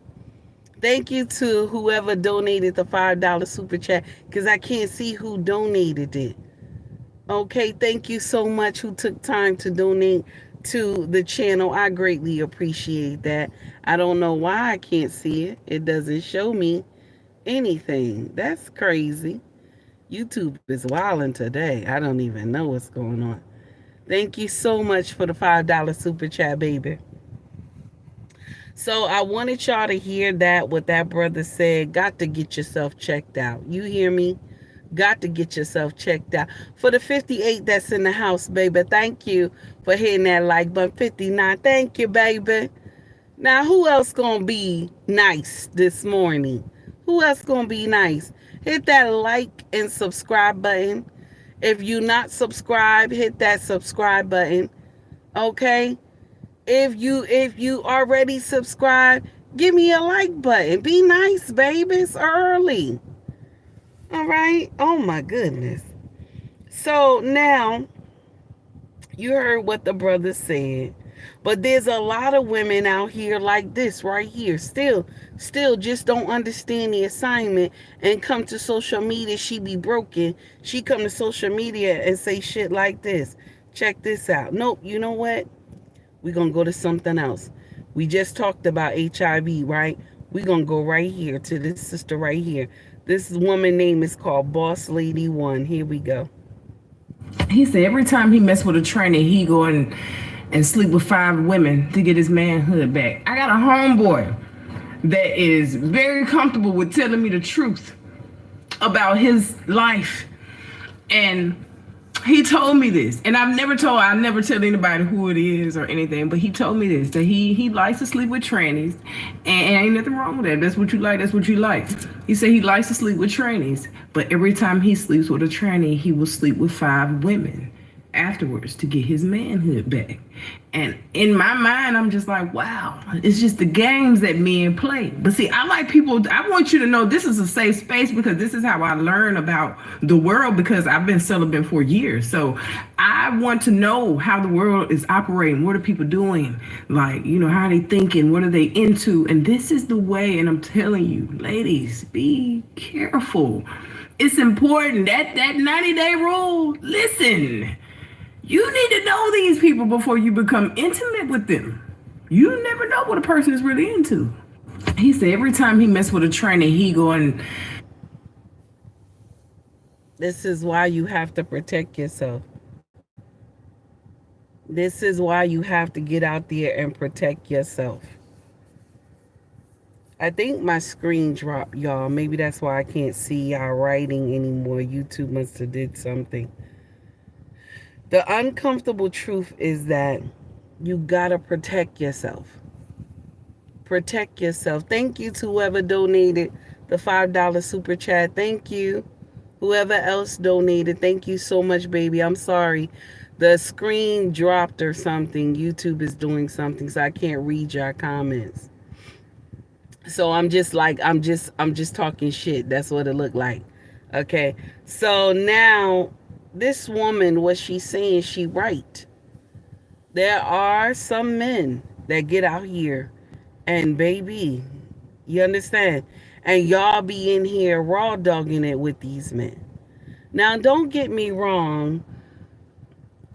Thank you to whoever donated the $5 super chat, because I can't see who donated it. Okay, thank you so much who took time to donate to the channel. I greatly appreciate that. I don't know why I can't see it. It doesn't show me anything. That's crazy. YouTube is wilding today. I don't even know what's going on. Thank you so much for the $5 super chat, baby. So I wanted y'all to hear that, what that brother said. Got to get yourself checked out. You hear me? Got to get yourself checked out. For the 58 that's in the house, baby, thank you for hitting that like button. 59, thank you, baby. Now, who else gonna be nice this morning? Who else gonna be nice? Hit that like and subscribe button. If you not subscribed, hit that subscribe button. Okay? If you already subscribed, give me a like button. Be nice, baby. It's early. All right? Oh, my goodness. So now, you heard what the brother said. But there's a lot of women out here like this right here. Still just don't understand the assignment and come to social media. She be broken. She come to social media and say shit like this. Check this out. Nope, you know what? We're going to go to something else. We just talked about HIV, right? We're going to go right here to this sister right here. This woman name is called Boss Lady 1. Here we go. He said every time he mess with a trainer, he go and sleep with 5 women to get his manhood back. I got a homeboy that is very comfortable with telling me the truth about his life. And he told me this, and I never tell anybody who it is or anything, but he told me this, that he likes to sleep with trannies, and ain't nothing wrong with that. That's what you like, that's what you like. He said he likes to sleep with trannies, but every time he sleeps with a tranny, he will sleep with 5 women afterwards to get his manhood back. And in my mind, I'm just like, wow, it's just the games that men play. But see, I want you to know this is a safe space, because this is how I learn about the world, because I've been celibate for years. So I want to know how the world is operating. What are people doing? Like, how are they thinking? What are they into? And this is the way, and I'm telling you, ladies, be careful. It's important. That 90-day rule, listen. You need to know these people before you become intimate with them. You never know what a person is really into. He said every time he mess with a trainer, he go and... This is why you have to protect yourself. This is why you have to get out there and protect yourself. I think my screen dropped, y'all. Maybe that's why I can't see y'all writing anymore. YouTube must have did something. The uncomfortable truth is that you gotta protect yourself. Protect yourself. Thank you to whoever donated the $5 super chat. Thank you. Whoever else donated, thank you so much, baby. I'm sorry. The screen dropped or something. YouTube is doing something, so I can't read your comments. So I'm just talking shit. That's what it looked like. Okay. So now this woman, what she's saying, she right. There are some men that get out here and baby, you understand? And y'all be in here raw dogging it with these men. Now, don't get me wrong.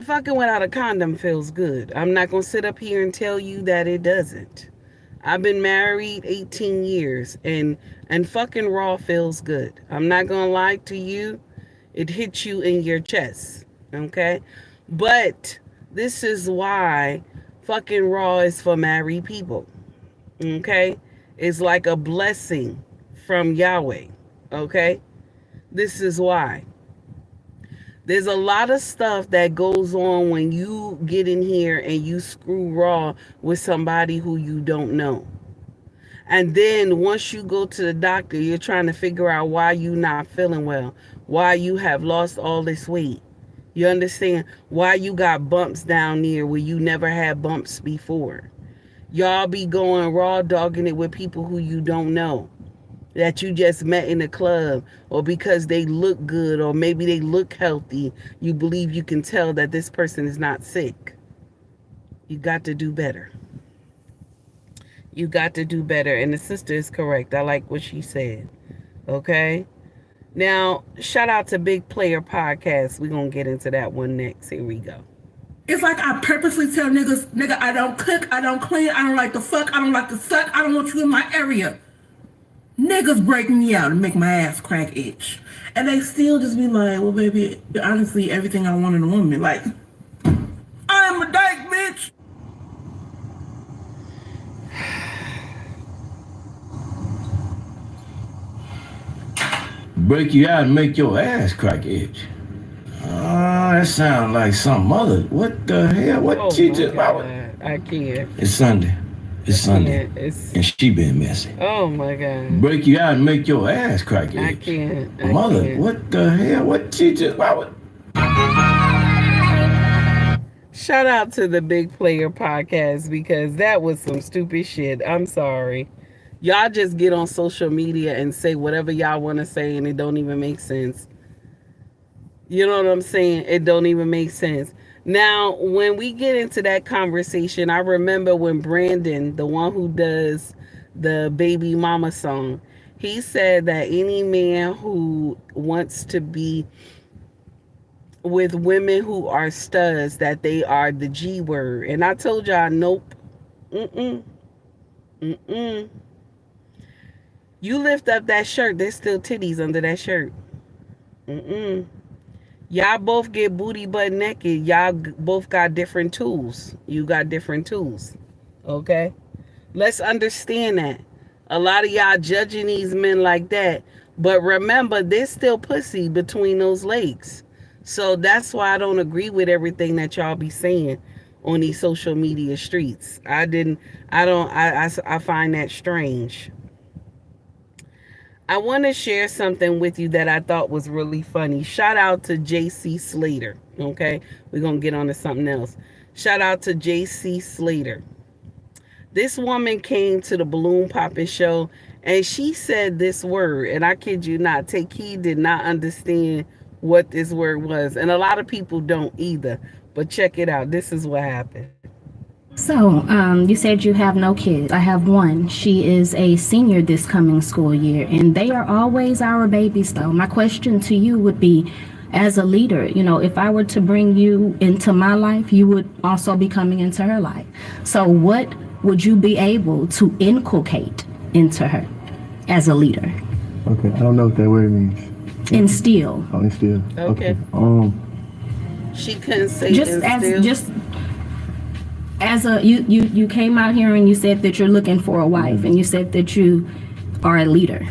Fucking without a condom feels good. I'm not going to sit up here and tell you that it doesn't. I've been married 18 years and fucking raw feels good. I'm not going to lie to you. It hits you in your chest. Okay? But this is why fucking raw is for married people. Okay? It's like a blessing from Yahweh. Okay? This is why. There's a lot of stuff that goes on when you get in here and you screw raw with somebody who you don't know. And then once you go to the doctor, you're trying to figure out why you not feeling well, why you have lost all this weight. You understand? Why you got bumps down there where you never had bumps before. Y'all be going raw dogging it with people who you don't know, that you just met in the club, or because they look good, or maybe they look healthy, you believe you can tell that this person is not sick. You got to do better. You got to do better. And the sister is correct. I like what she said. Okay? Now, shout out to Big Player Podcast. We're going to get into that one next. Here we go. It's like I purposely tell niggas, nigga, I don't cook, I don't clean, I don't like to fuck, I don't like to suck, I don't want you in my area. Niggas break me out and make my ass crack itch. And they still just be like, well, baby, honestly, everything I want in a woman. Like, I'm a dyke, bitch. Break you out and make your ass crack itch. That sounds like some other. What the hell? What she just? I can't. It's Sunday. It's Sunday. And she been messy. Oh my God. Break you out and make your ass crack itch. I can't. Mother, what the hell? What she just? Shout out to the Big Player Podcast, because that was some stupid shit. I'm sorry. Y'all just get on social media and say whatever y'all want to say, and it don't even make sense. You know what I'm saying? It don't even make sense. Now, when we get into that conversation, I remember when Brandon, the one who does the Baby Mama song, he said that any man who wants to be with women who are studs, that they are the G word. And I told y'all, nope. You lift up that shirt, there's still titties under that shirt. Y'all both get booty butt naked. Y'all both got different tools. You got different tools. Okay? Let's understand that. A lot of y'all judging these men like that. But remember, there's still pussy between those legs. So that's why I don't agree with everything that y'all be saying on these social media streets. I find that strange. I want to share something with you that I thought was really funny. Shout out to JC Slater. Okay, we're going to get on to something else. Shout out to JC Slater. This woman came to the balloon popping show and she said this word, and I kid you not, Take Heed did not understand what this word was. And a lot of people don't either. But check it out. This is what happened. So, you said you have no kids. I have one. She is a senior this coming school year, and they are always our babies, though. My question to you would be, as a leader, you know, if I were to bring you into my life, you would also be coming into her life. So what would you be able to inculcate into her as a leader? Okay, I don't know what that word means. Instill. Oh, instill. Okay. She couldn't say instill. As a you came out here and you said that you're looking for a wife, and you said that you are a leader.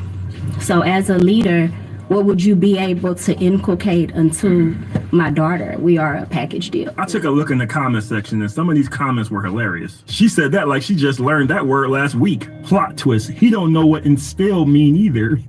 So as a leader, what would you be able to inculcate into my daughter. We are a package deal. I took a look in the comment section and some of these comments were hilarious. She said that like she just learned that word last week. Plot twist. He don't know what instill mean either.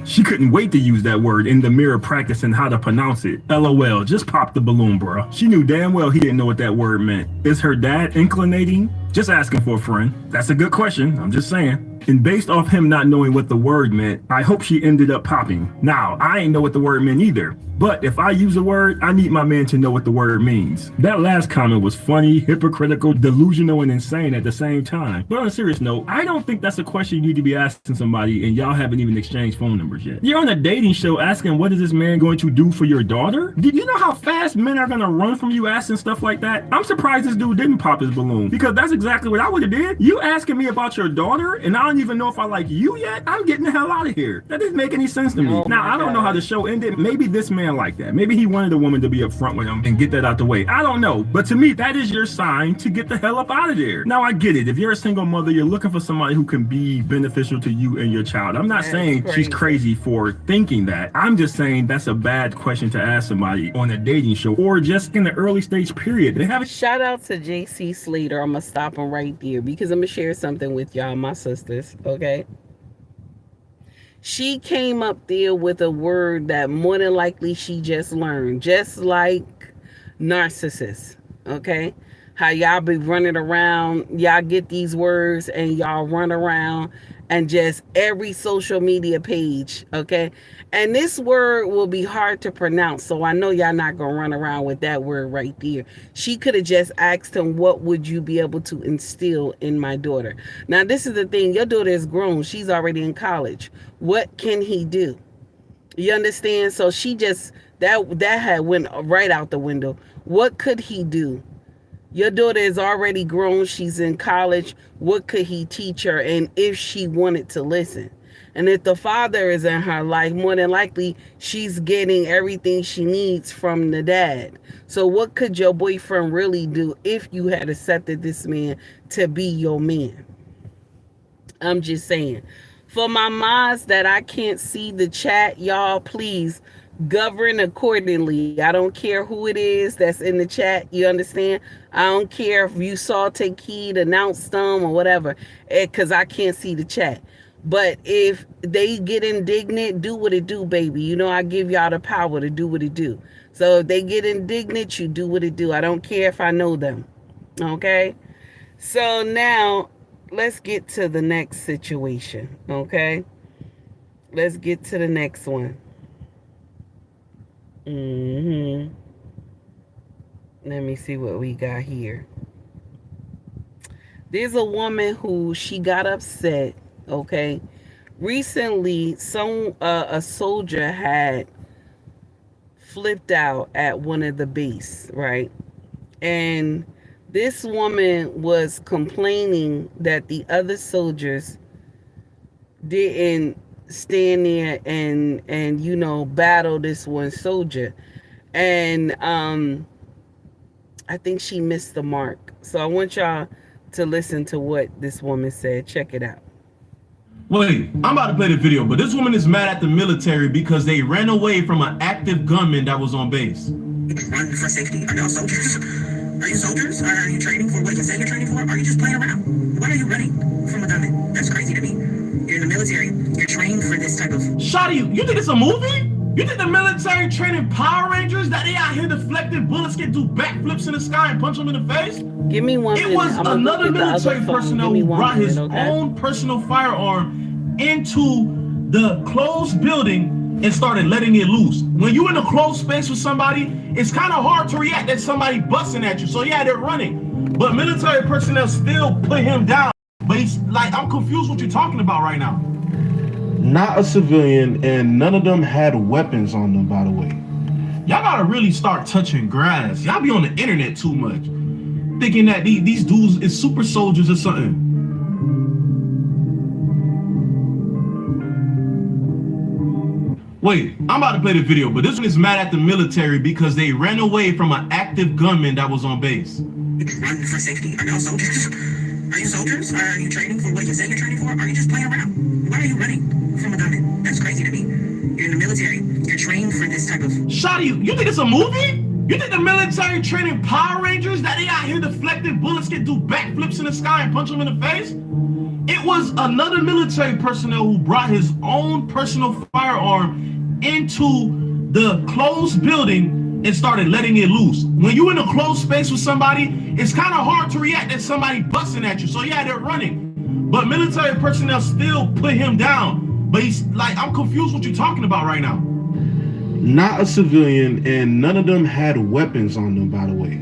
She couldn't wait to use that word in the mirror practicing how to pronounce it. LOL, just pop the balloon, bro. She knew damn well he didn't know what that word meant. Is her dad inclinating? Just asking for a friend. That's a good question, I'm just saying. And based off him not knowing what the word meant, I hope she ended up popping. Now, I ain't know what the word meant either. But if I use a word, I need my man to know what the word means. That last comment was funny, hypocritical, delusional, and insane at the same time. But on a serious note, I don't think that's a question you need to be asking somebody and y'all haven't even exchanged phone numbers yet. You're on a dating show asking what is this man going to do for your daughter? Do you know how fast men are gonna run from you asking stuff like that? I'm surprised this dude didn't pop his balloon because that's exactly what I would have did. You asking me about your daughter and I don't even know if I like you yet? I'm getting the hell out of here. That doesn't make any sense to me. Now, I don't know how the show ended. Maybe this man like that. Maybe he wanted a woman to be upfront with him and get that out the way. I don't know. But to me, that is your sign to get the hell up out of there. Now, I get it. If you're a single mother, you're looking for somebody who can be beneficial to you and your child. I'm not saying she's crazy for thinking that. I'm just saying that's a bad question to ask somebody on a dating show or just in the early stage period. They have Shout out to JC Slater. I'm going to stop him right there because I'm going to share something with y'all, my sisters. Okay. She came up there with a word that more than likely she just learned, just like narcissist, okay? How y'all be running around, y'all get these words and y'all run around and just every social media page, okay? And this word will be hard to pronounce, so I know y'all not gonna run around with that word right there. She could have just asked him, what would you be able to instill in my daughter? Now, this is the thing. Your daughter is grown. She's already in college. What can he do? You understand? So she just, that had went right out the window. What could he do? Your daughter is already grown. She's in college. What could he teach her? And if she wanted to listen? And if the father is in her life, more than likely, she's getting everything she needs from the dad. So what could your boyfriend really do if you had accepted this man to be your man? I'm just saying. For my mods that I can't see the chat, y'all, please govern accordingly. I don't care who it is that's in the chat. You understand? I don't care if you saw take heed, announce them or whatever, because I can't see the chat. But if they get indignant, do what it do, baby. You know, I give y'all the power to do what it do. So if they get indignant, you do what it do. I don't care if I know them. Okay? So now, let's get to the next situation. Okay? Let's get to the next one. Let me see what we got here. There's a woman who she got upset. Okay, recently a soldier had flipped out at one of the base, right? And this woman was complaining that the other soldiers didn't stand there and you know, battle this one soldier. And I think she missed the mark. So I want y'all to listen to what this woman said. Check it out. Wait, I'm about to play the video, but this woman is mad at the military because they ran away from an active gunman that was on base. Run for safety. Are y'all soldiers? Are you soldiers? Are you training for what you say you're training for? Or are you just playing around? Why are you running from a gunman? That's crazy to me. You're in the military. You're trained for this type of... Shotty, you think it's a movie? You think the military training Power Rangers that they out here deflecting bullets can do backflips in the sky and punch them in the face? Give me one. It was another military personnel who brought his own personal firearm into the closed building and started letting it loose. When you in a closed space with somebody, it's kind of hard to react at somebody busting at you. So yeah, they're running. But military personnel still put him down. But he's like, I'm confused what you're talking about right now. Not a civilian, and none of them had weapons on them, by the way. Y'all gotta really start touching grass. Y'all be on the internet too much, thinking that these dudes is super soldiers or something. Wait, I'm about to play the video, but this one is mad at the military because they ran away from an active gunman that was on base. Run for safety. Are y'all soldiers? Are you soldiers? Are you training for what you say you're training for? Or are you just playing around? Why are you running from a gunman? That's crazy to me. You're in the military. You're trained for this type of... Shawty, you think it's a movie? You think the military training Power Rangers that they out here deflecting bullets can do backflips in the sky and punch them in the face? It was another military personnel who brought his own personal firearm into the closed building and started letting it loose. When you in a closed space with somebody, it's kind of hard to react at somebody busting at you. So yeah, they're running. But military personnel still put him down. But he's like, I'm confused what you're talking about right now. Not a civilian, and none of them had weapons on them, by the way.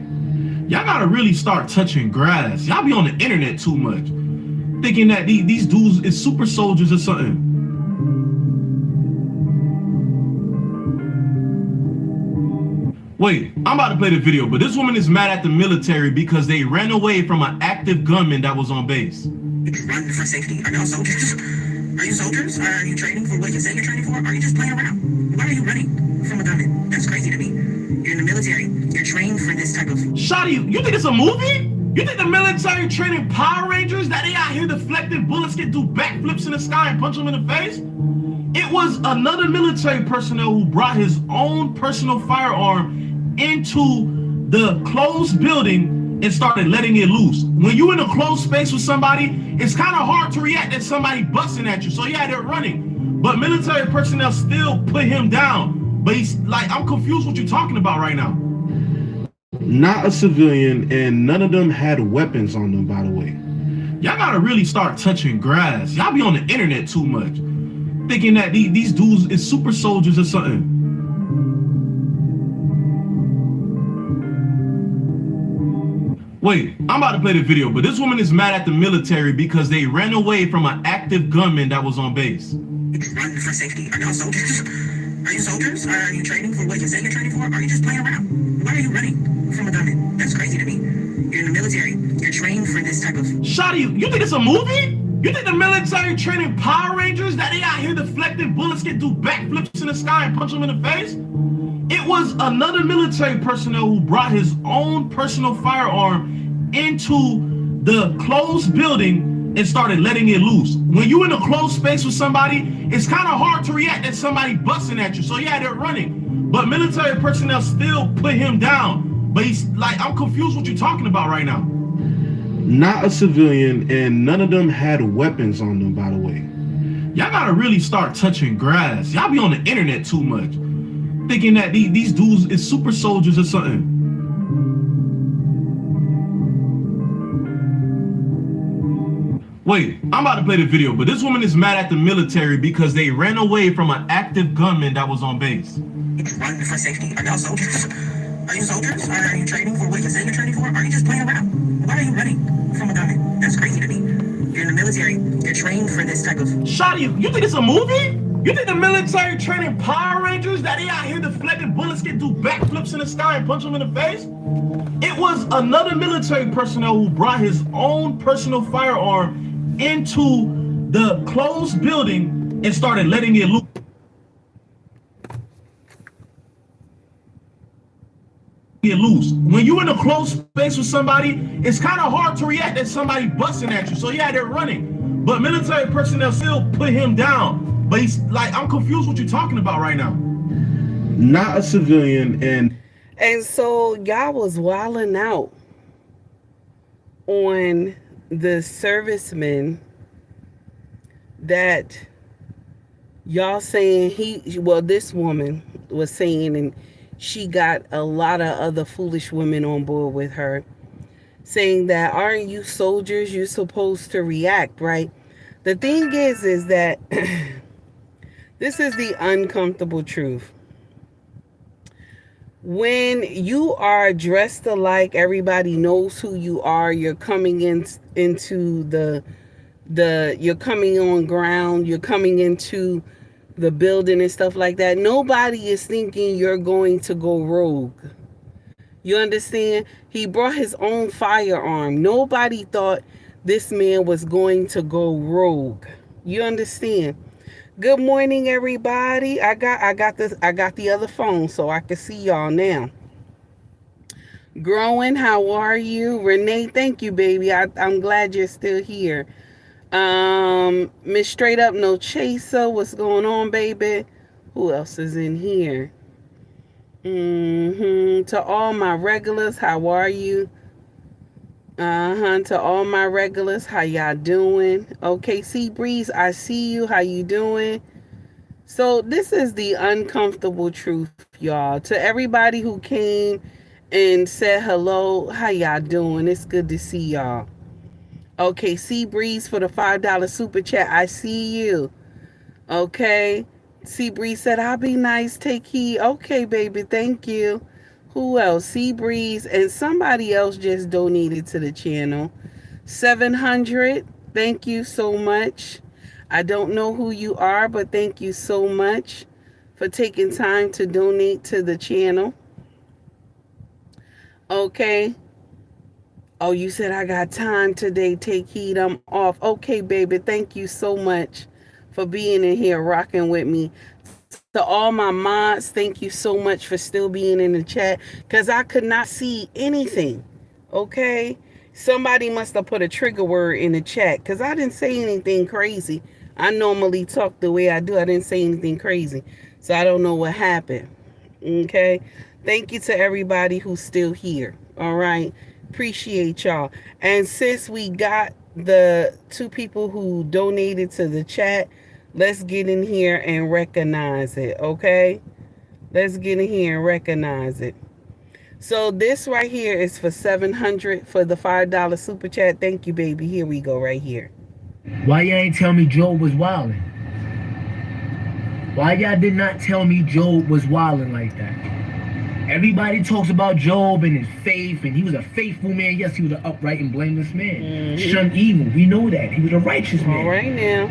Y'all gotta really start touching grass. Y'all be on the internet too much, thinking that these dudes is super soldiers or something. Wait, I'm about to play the video, but this woman is mad at the military because they ran away from an active gunman that was on base. Run for safety. Are y'all soldiers? Are you soldiers? Are you training for what you say you're training for? Or are you just playing around? Why are you running from a gunman? That's crazy to me. You're in the military. You're trained for this type of... Shawty, you think it's a movie? You think the military training Power Rangers that they out here deflecting bullets can do backflips in the sky and punch them in the face? It was another military personnel who brought his own personal firearm into the closed building and started letting it loose. When you in a closed space with somebody, it's kind of hard to react at somebody busting at you. So yeah, they're running. But military personnel still put him down. But he's like, I'm confused what you're talking about right now. Not a civilian, and none of them had weapons on them, by the way. Y'all gotta really start touching grass. Y'all be on the internet too much, thinking that these dudes is super soldiers or something. Wait, I'm about to play the video, but this woman is mad at the military because they ran away from an active gunman that was on base. Run for safety. Are y'all soldiers? Are you soldiers? Are you training for what you say you're training for? Or are you just playing around? Why are you running from a gunman? That's crazy to me. You're in the military. You're trained for this type of... Shawty, you think it's a movie? You think the military training Power Rangers that they out here deflecting bullets can do backflips in the sky and punch them in the face? It was another military personnel who brought his own personal firearm into the closed building and started letting it loose. When you in a closed space with somebody, it's kind of hard to react at somebody busting at you. So yeah, they're running. But military personnel still put him down. But he's like, I'm confused what you're talking about right now. Not a civilian, and none of them had weapons on them, by the way. Y'all gotta really start touching grass. Y'all be on the internet too much, thinking that these dudes is super soldiers or something. Wait, I'm about to play the video, but this woman is mad at the military because they ran away from an active gunman that was on base. Run for safety. Are y'all soldiers? Are you soldiers? Are you training for what you say you're training for? Or are you just playing around? Why are you running from a gunman? That's crazy to me. You're in the military. You're trained for this type of... Shawty, you think it's a movie? You think the military training Power Rangers that they out here deflecting bullets can do backflips in the sky and punch them in the face? It was another military personnel who brought his own personal firearm into the closed building and started letting it loose. When you in a closed space with somebody, it's kind of hard to react at somebody busting at you. So yeah, they're running. But military personnel still put him down. But he's like, I'm confused what you're talking about right now. Not a civilian, and so y'all was wilding out on the servicemen that y'all saying this woman was saying, and she got a lot of other foolish women on board with her, saying that, aren't you soldiers? You're supposed to react, right? The thing is that this is the uncomfortable truth. When you are dressed alike, everybody knows who you are. You're coming into you're coming on ground. You're coming into the building and stuff like that. Nobody is thinking you're going to go rogue. You understand? He brought his own firearm. Nobody thought this man was going to go rogue. You understand? Good morning, everybody. I got the other phone so I can see y'all now. Growing, how are you? Renee, thank you, baby. I'm glad you're still here. Miss Straight Up No Chaser, what's going on, baby? Who else is in here? To all my regulars, how are you? To all my regulars, how y'all doing? Okay, Sea Breeze, I see you. How you doing? So this is the uncomfortable truth, y'all. To everybody who came and said hello, how y'all doing? It's good to see y'all. Okay, Sea Breeze for the $5 super chat. I see you. Okay. Sea Breeze said, I'll be nice. Take heed. Okay, baby. Thank you. Who else? Sea Breeze and somebody else just donated to the channel. 700. Thank you so much. I don't know who you are, but thank you so much for taking time to donate to the channel. Okay. Oh, you said I got time today. Take heed. I'm off. Okay, baby. Thank you so much for being in here, rocking with me. To all my mods, thank you so much for still being in the chat because I could not see anything. Okay? Somebody must have put a trigger word in the chat because I didn't say anything crazy. I normally talk the way I do. I didn't say anything crazy. So I don't know what happened. Okay? Thank you to everybody who's still here. All right? Appreciate y'all. And since we got the 2 people who donated to the chat, let's get in here and recognize it, okay? Let's get in here and recognize it. So this right here is for 700 for the $5 super chat. Thank you, baby. Here we go right here. Why y'all ain't tell me Job was wilding? Why y'all did not tell me Job was wilding like that? Everybody talks about Job and his faith, and he was a faithful man. Yes, he was an upright and blameless man. Shunned evil. We know that. He was a righteous man. All right now.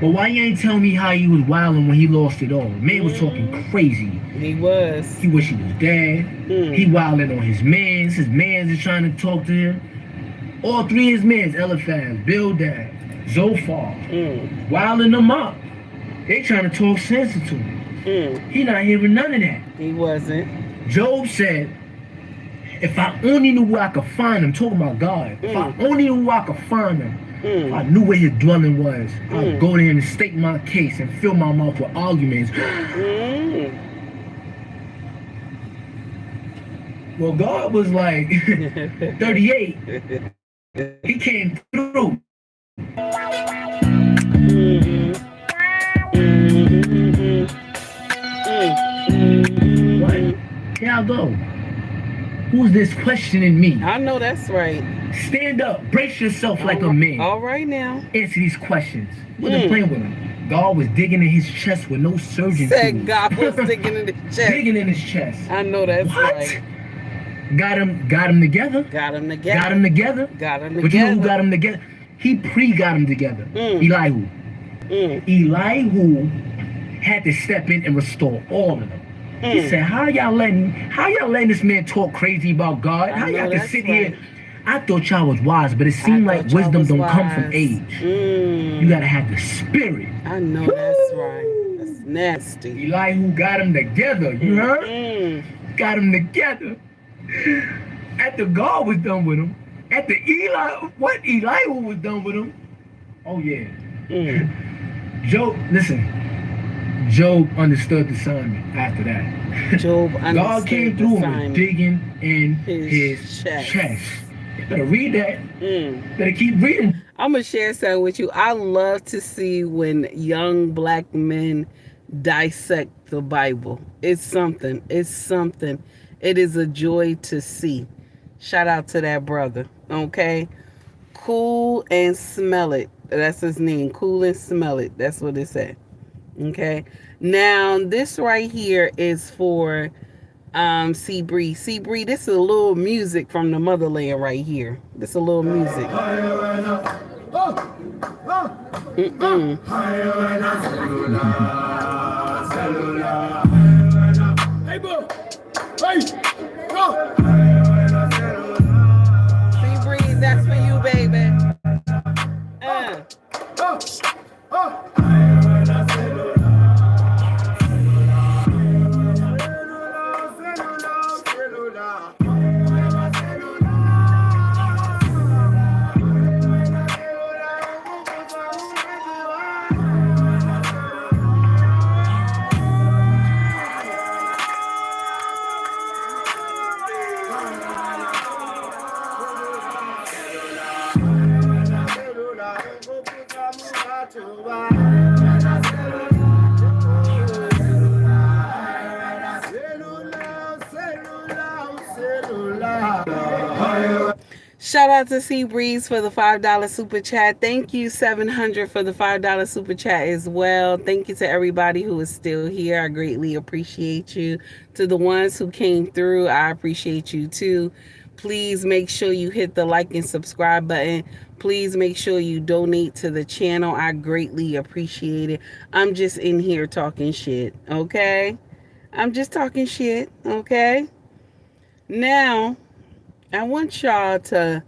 But why you ain't tell me how he was wilding when he lost it all? Man was talking crazy. He was. He wish he was dead. He wilding on his mans. His mans is trying to talk to him. All 3 of his mans, Eliphaz, Bildad, Zophar, wilding them up. They trying to talk sense to him. He not hearing none of that. He wasn't. Job said, if I only knew where I could find him, talking about God, if I only knew where I could find him, if I knew where his dwelling was, I'd go there and state my case and fill my mouth with arguments. Well, God was like, 38. He came through. What? Here I go. Who's this questioning me? I know that's right. Stand up. Brace yourself like a man. All right now. Answer these questions. Wasn't playing with him. God was digging in his chest with no surgeon. Said God was digging in his chest. Digging in his chest. I know that's right. Got him together. Got him together. Got him together. Got him together. But you know who got him together? He got him together. Elihu. Elihu had to step in and restore all of them. He said, how y'all letting this man talk crazy about God? How y'all can sit here? I thought y'all was wise, but it seemed like wisdom don't come from age. You gotta have the spirit. I know that's right. That's nasty. Elihu got him together. You heard? Got him together. After God was done with him, after Elihu was done with him. Oh yeah. Job, listen. Job understood the assignment after that. Job understood God came through him digging in his chest. You better read that. Better keep reading. I'm going to share something with you. I love to see when young black men dissect the Bible. It's something. It's something. It is a joy to see. Shout out to that brother. Okay? Cool and Smell It. That's his name. Cool and Smell It. That's what it said. Okay, now this right here is for Sea Bree. Sea Bree, this is a little music from the motherland right here. This is a little music. Sea Bree, that's for you, baby. Shout out to Sea Breeze for the $5 super chat. Thank you, 700 for the $5 super chat as well. Thank you to everybody who is still here. I greatly appreciate you. To the ones who came through, I appreciate you too. Please make sure you hit the like and subscribe button. Please make sure you donate to the channel. I greatly appreciate it. I'm just in here talking shit, okay? I'm just talking shit, okay? Now, I want y'all to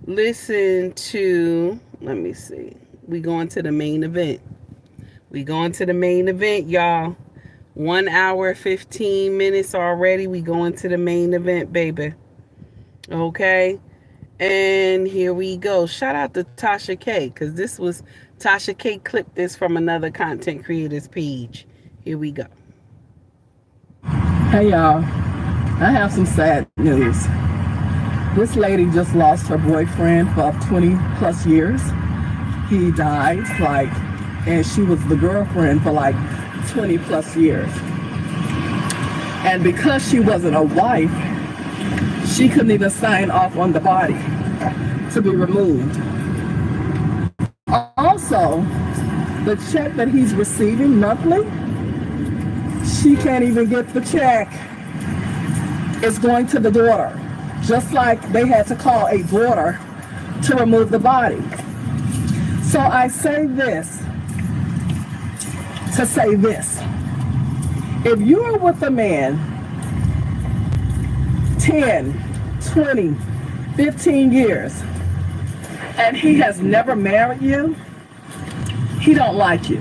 listen to, let me see. We going to the main event. We going to the main event, y'all. 1 hour, 15 minutes already. We going to the main event, baby. Okay? And here we go. Shout out to Tasha K, because this was, Tasha K clipped this from another content creator's page. Here we go. Hey, y'all. I have some sad news. This lady just lost her boyfriend for 20 plus years. He died, and she was the girlfriend for 20 plus years. And because she wasn't a wife, she couldn't even sign off on the body to be removed. Also, the check that he's receiving monthly, she can't even get the check. It's going to the daughter. Just like they had to call a daughter to remove the body. So I say this to say this. If you are with a man 10, 20, 15 years, and he has never married you, he don't like you.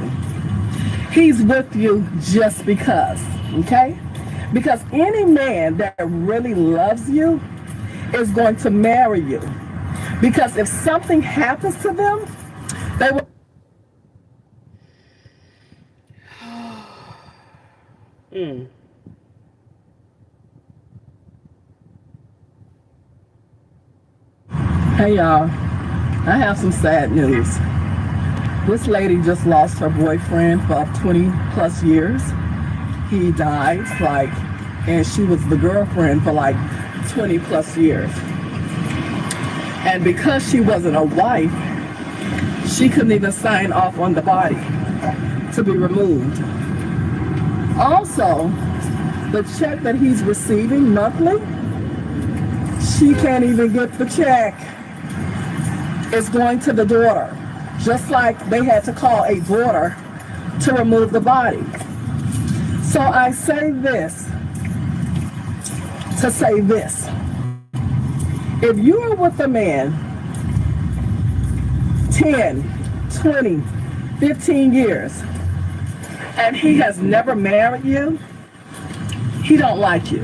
He's with you just because, okay? Because any man that really loves you is going to marry you. Because if something happens to them, they will. Hey, y'all. I have some sad news. This lady just lost her boyfriend for 20 plus years. He died, and she was the girlfriend for 20 plus years. And because she wasn't a wife, she couldn't even sign off on the body to be removed. Also, the check that he's receiving monthly, she can't even get the check. It's going to the daughter. Just like they had to call a daughter to remove the body. So I say this to say this. If you are with a man 10, 20, 15 years, and he has never married you, he don't like you.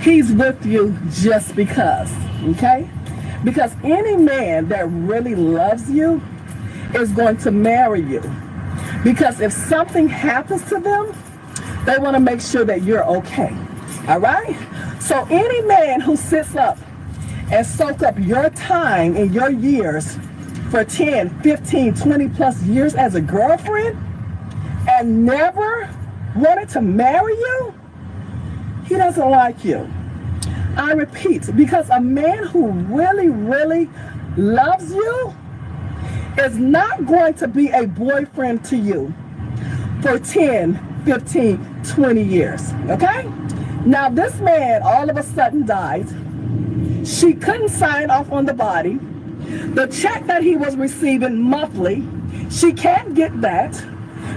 He's with you just because, okay? Because any man that really loves you is going to marry you. Because if something happens to them, they want to make sure that you're okay. All right? So any man who sits up and soak up your time and your years for 10, 15, 20 plus years as a girlfriend and never wanted to marry you, he doesn't like you. I repeat, because a man who really, really loves you is not going to be a boyfriend to you for 10, 15, 20 years, okay? Now this man all of a sudden died. She couldn't sign off on the body. The check that he was receiving monthly, she can't get that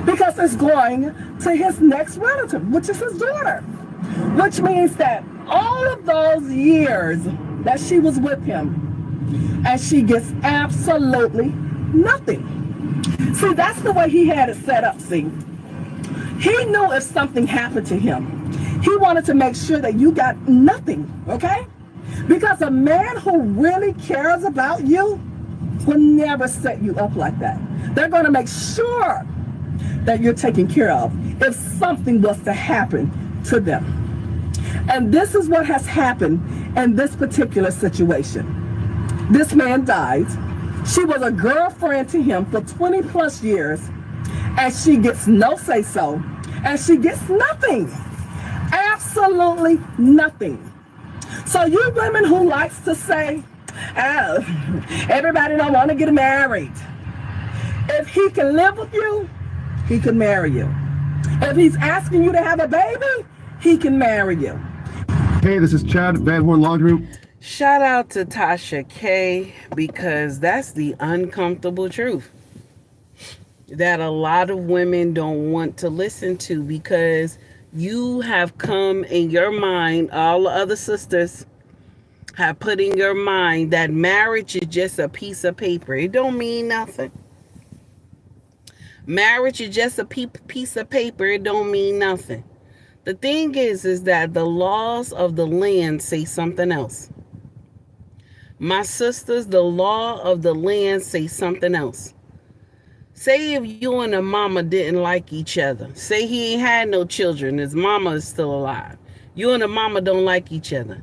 because it's going to his next relative, which is his daughter. Which means that all of those years that she was with him, and she gets absolutely nothing. See, that's the way he had it set up, see. He knew if something happened to him, he wanted to make sure that you got nothing, okay? Because a man who really cares about you will never set you up like that. They're going to make sure that you're taken care of if something was to happen to them. And this is what has happened in this particular situation. This man died. She was a girlfriend to him for 20 plus years, and she gets no say-so, and she gets nothing. Absolutely nothing. So you women who likes to say, Everybody don't want to get married. If he can live with you, he can marry you. If he's asking you to have a baby, he can marry you. Hey, this is Chad, Van Horn Law Group. Shout out to Tasha K, because that's the uncomfortable truth that a lot of women don't want to listen to, because you have come in your mind, all the other sisters have put in your mind that marriage is just a piece of paper. It don't mean nothing. Marriage is just a piece of paper. It don't mean nothing. The thing is that the laws of the land say something else. My sisters, the law of the land say something else. Say if you and the mama didn't like each other. Say he ain't had no children. His mama is still alive. You and the mama don't like each other.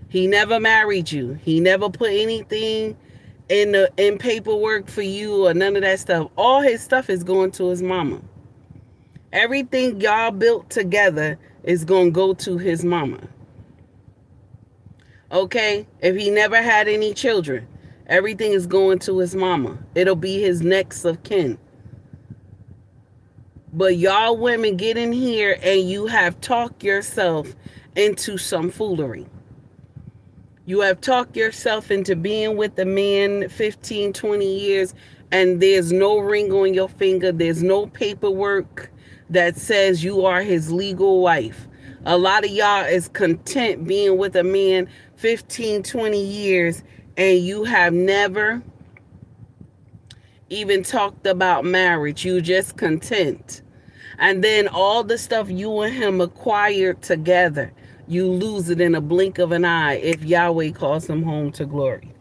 He never married you. He never put anything in paperwork for you or none of that stuff. All his stuff is going to his mama. Everything y'all built together is going to go to his mama. Okay? If he never had any children, everything is going to his mama. It'll be his next of kin. But y'all women get in here and you have talked yourself into some foolery. You have talked yourself into being with a man 15, 20 years, and there's no ring on your finger. There's no paperwork that says you are his legal wife. A lot of y'all is content being with a man 15, 20 years, and you have never even talked about marriage. You just content. And then all the stuff you and him acquired together, you lose it in a blink of an eye if Yahweh calls him home to glory.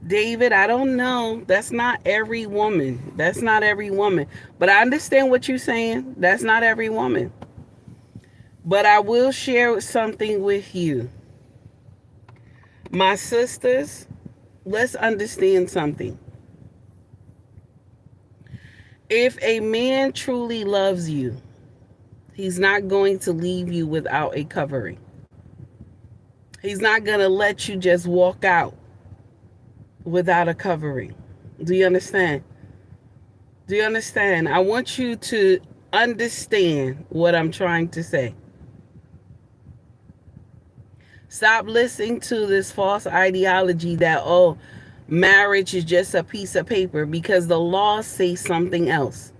David, I don't know. That's not every woman. That's not every woman. But I understand what you're saying. That's not every woman. But I will share something with you. My sisters, let's understand something. If a man truly loves you, he's not going to leave you without a covering. He's not going to let you just walk out without a covering. Do you understand? Do you understand? I want you to understand what I'm trying to say. Stop listening to this false ideology that, oh, marriage is just a piece of paper, because the law says something else.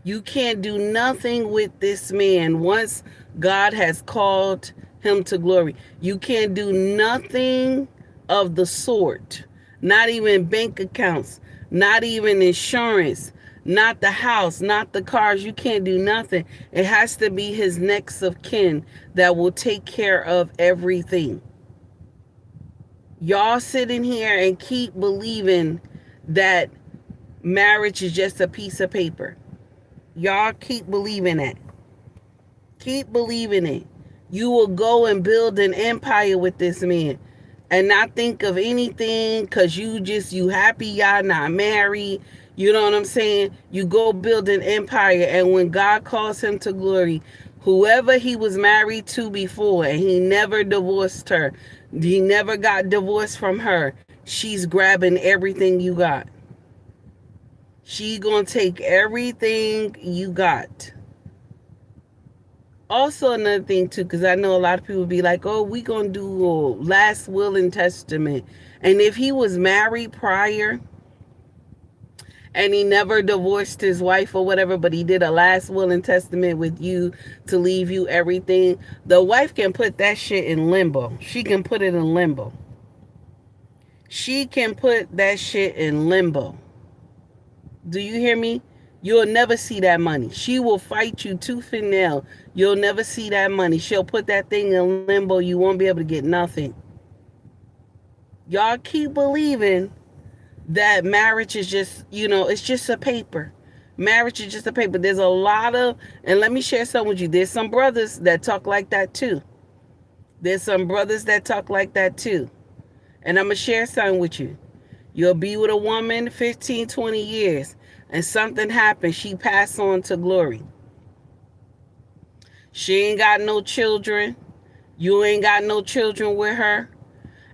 You can't do nothing with this man once God has called him to glory. You can't do nothing of the sort. Not even bank accounts, not even insurance, not the house, not the cars. You can't do nothing. It has to be his next of kin that will take care of everything. Y'all sit in here and keep believing that marriage is just a piece of paper. Y'all keep believing that. Keep believing it. You will go and build an empire with this man and not think of anything because you happy y'all not married. You know what I'm saying? You go build an empire, and when God calls him to glory, whoever he was married to before and he never divorced her, he never got divorced from her, she's grabbing everything you got. She gonna take everything you got. Also, another thing too, because I know a lot of people be like, oh, we gonna do a last will and testament. And if he was married prior and he never divorced his wife or whatever, but he did a last will and testament with you to leave you everything, the wife can put that shit in limbo. She can put it in limbo. She can put that shit in limbo. Do you hear me? You'll never see that money. She will fight you tooth and nail. You'll never see that money. She'll put that thing in limbo. You won't be able to get nothing. Y'all keep believing that marriage is just, it's just a paper. Marriage is just a paper. There's a lot of, and let me share something with you. There's some brothers that talk like that too. There's some brothers that talk like that too. And I'm going to share something with you. You'll be with a woman 15, 20 years, and something happens. She passed on to glory. She ain't got no children. You ain't got no children with her.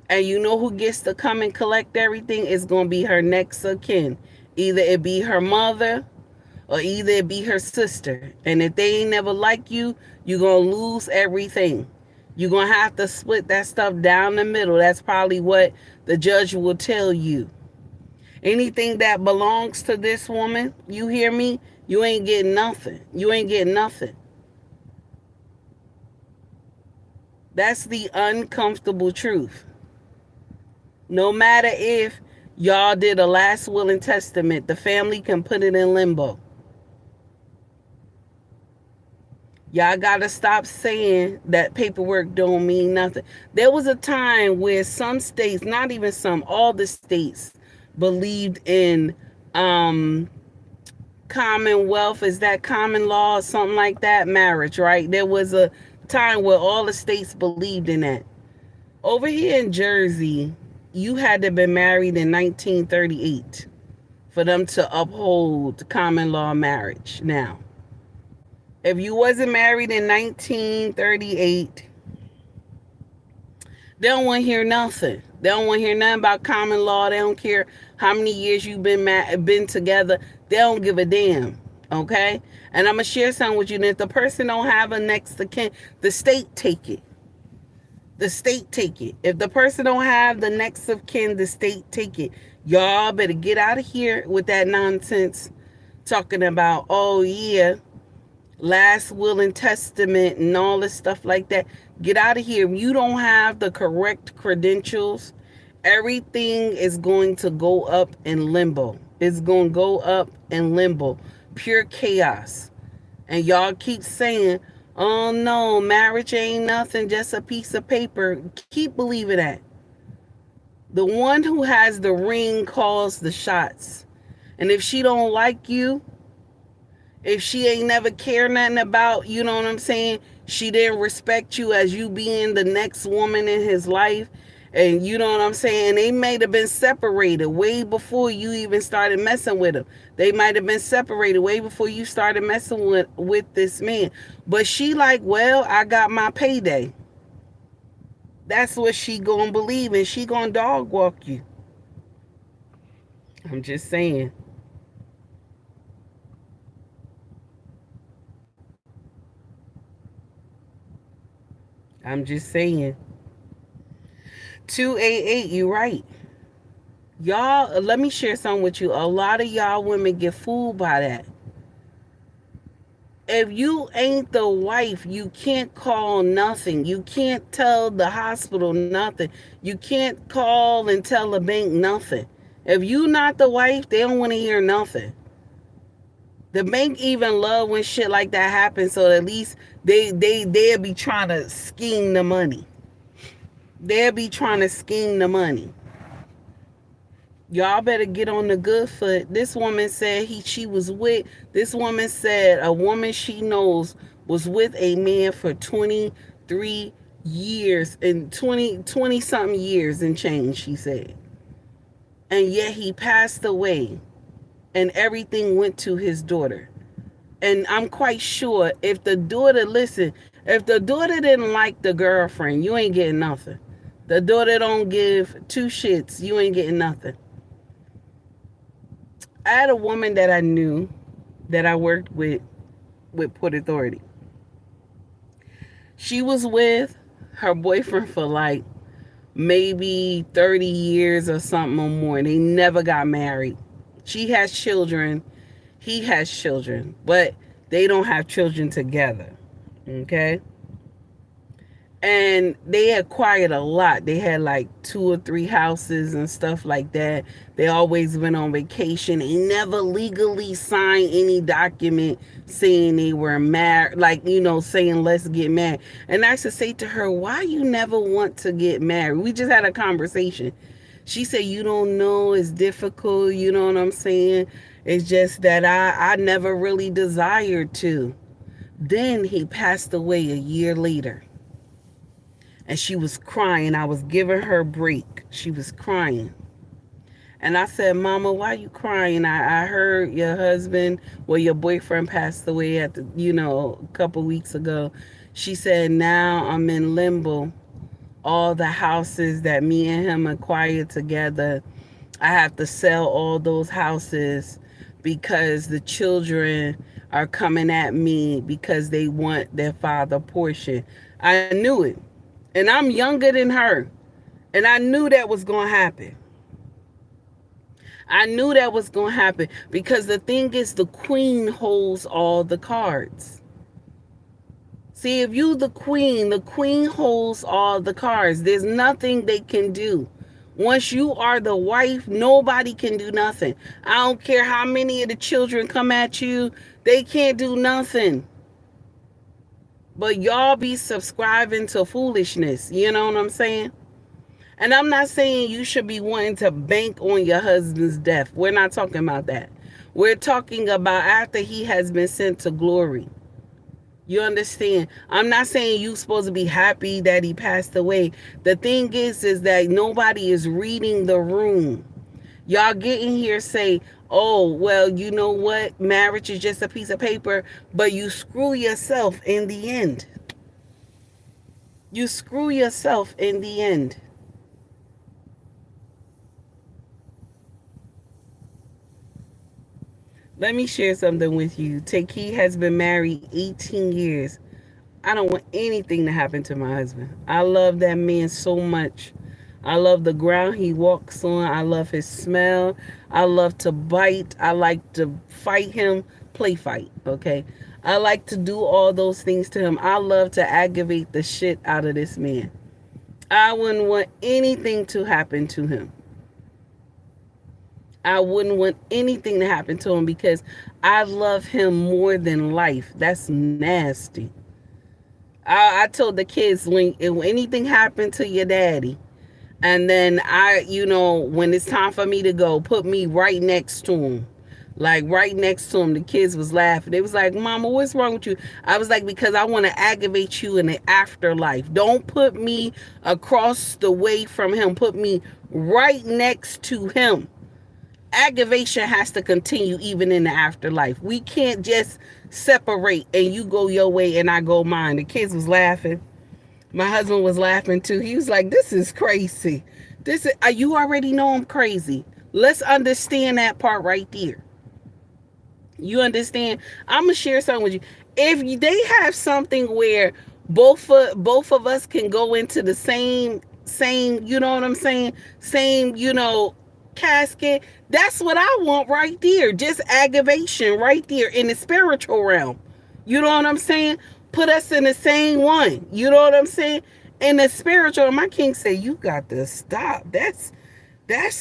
And you know who gets to come and collect everything? It's going to be her next of kin. Either it be her mother or either it be her sister. And if they ain't never like you, you're going to lose everything. You're going to have to split that stuff down the middle. That's probably what the judge will tell you. Anything that belongs to this woman, you hear me? You ain't getting nothing. You ain't getting nothing. That's the uncomfortable truth. No matter if y'all did a last will and testament, the family can put it in limbo. Y'all gotta stop saying that paperwork don't mean nothing. There was a time where some states, not even some, all the states believed in commonwealth, is that common law or something like that, marriage, right? There was a time where all the states believed in that. Over here in Jersey, you had to have been married in 1938 for them to uphold common law marriage. Now, if you wasn't married in 1938, they don't want to hear nothing. They don't want to hear nothing about common law. They don't care how many years you've been together. They don't give a damn. Okay? And I'm going to share something with you. And if the person don't have a next of kin, the state take it. The state take it. If the person don't have the next of kin, the state take it. Y'all better get out of here with that nonsense talking about, oh yeah, last will and testament and all this stuff like that. Get out of here. If you don't have the correct credentials, everything is going to go up in limbo. It's going to go up in limbo. Pure chaos. And y'all keep saying, oh no, marriage ain't nothing, just a piece of paper. Keep believing that. The one who has the ring calls the shots. And if she don't like you, if she ain't never cared nothing about, you know what I'm saying? She didn't respect you as you being the next woman in his life. And you know what I'm saying? They might have been separated way before you even started messing with him. They might have been separated way before you started messing with this man. But she like, well, I got my payday. That's what she gonna believe, and she gonna dog walk you. I'm just saying. I'm just saying. 288, you right. Y'all, let me share something with you. A lot of y'all women get fooled by that. If you ain't the wife, you can't call nothing. You can't tell the hospital nothing. You can't call and tell the bank nothing. If you not the wife, they don't want to hear nothing. The bank even love when shit like that happens, so at least they'll be trying to scheme the money. They'll be trying to scheme the money. Y'all better get on the good foot. This woman said this woman said a woman she knows was with a man for 23 years and 20 something years and change, she said. And yet he passed away and everything went to his daughter. And I'm quite sure if the daughter didn't like the girlfriend, you ain't getting nothing. The daughter don't give two shits, you ain't getting nothing. I had a woman that I knew that I worked with Port Authority. She was with her boyfriend for like maybe 30 years or something or more. They never got married. She has children. He has children. But they don't have children together. Okay? And they acquired a lot. They had like 2 or 3 houses and stuff like that. They always went on vacation. They never legally signed any document saying they were married, like, you know, saying let's get married. And I used to say to her, why you never want to get married? We just had a conversation. She said, you don't know, it's difficult, you know what I'm saying? It's just that I never really desired to. Then he passed away a year later. And she was crying. I was giving her a break. She was crying. And I said, Mama, why you crying? I heard your husband, well, your boyfriend passed away at the, a couple weeks ago. She said, now I'm in limbo. All the houses that me and him acquired together, I have to sell all those houses because the children are coming at me because they want their father portion. I knew it. And I'm younger than her. And I knew that was going to happen. I knew that was going to happen because the thing is, the queen holds all the cards. See, if you the queen holds all the cards. There's nothing they can do. Once you are the wife, nobody can do nothing. I don't care how many of the children come at you. They can't do nothing. But y'all be subscribing to foolishness. You know what I'm saying? And I'm not saying you should be wanting to bank on your husband's death. We're not talking about that. We're talking about after he has been sent to glory. You understand? I'm not saying you're supposed to be happy that he passed away. The thing is that nobody is reading the room. Y'all get in here say, oh, well, you know what? Marriage is just a piece of paper, but you screw yourself in the end. You screw yourself in the end. Let me share something with you. Taki has been married 18 years. I don't want anything to happen to my husband. I love that man so much. I love the ground he walks on. I love his smell. I love to bite. I like to fight him, play fight, okay? I like to do all those things to him. I love to aggravate the shit out of this man. I wouldn't want anything to happen to him. I wouldn't want anything to happen to him because I love him more than life. That's nasty. I told the kids, if anything happened to your daddy, and then when it's time for me to go, put me right next to him. Like right next to him. The kids was laughing. They was like, Mama, what's wrong with you? I was like, because I want to aggravate you in the afterlife. Don't put me across the way from him. Put me right next to him. Aggravation has to continue even in the afterlife. We can't just separate and you go your way and I go mine. The kids was laughing. My husband was laughing too. He was like, this is crazy. You already know I'm crazy. Let's understand that part right there. You understand? I'm going to share something with you. If they have something where both of us can go into the same, you know what I'm saying? Same, casket. That's what I want right there. Just aggravation right there in the spiritual realm. You know what I'm saying? Put us in the same one. You know what I'm saying? In the spiritual, my king said, you got to stop. That's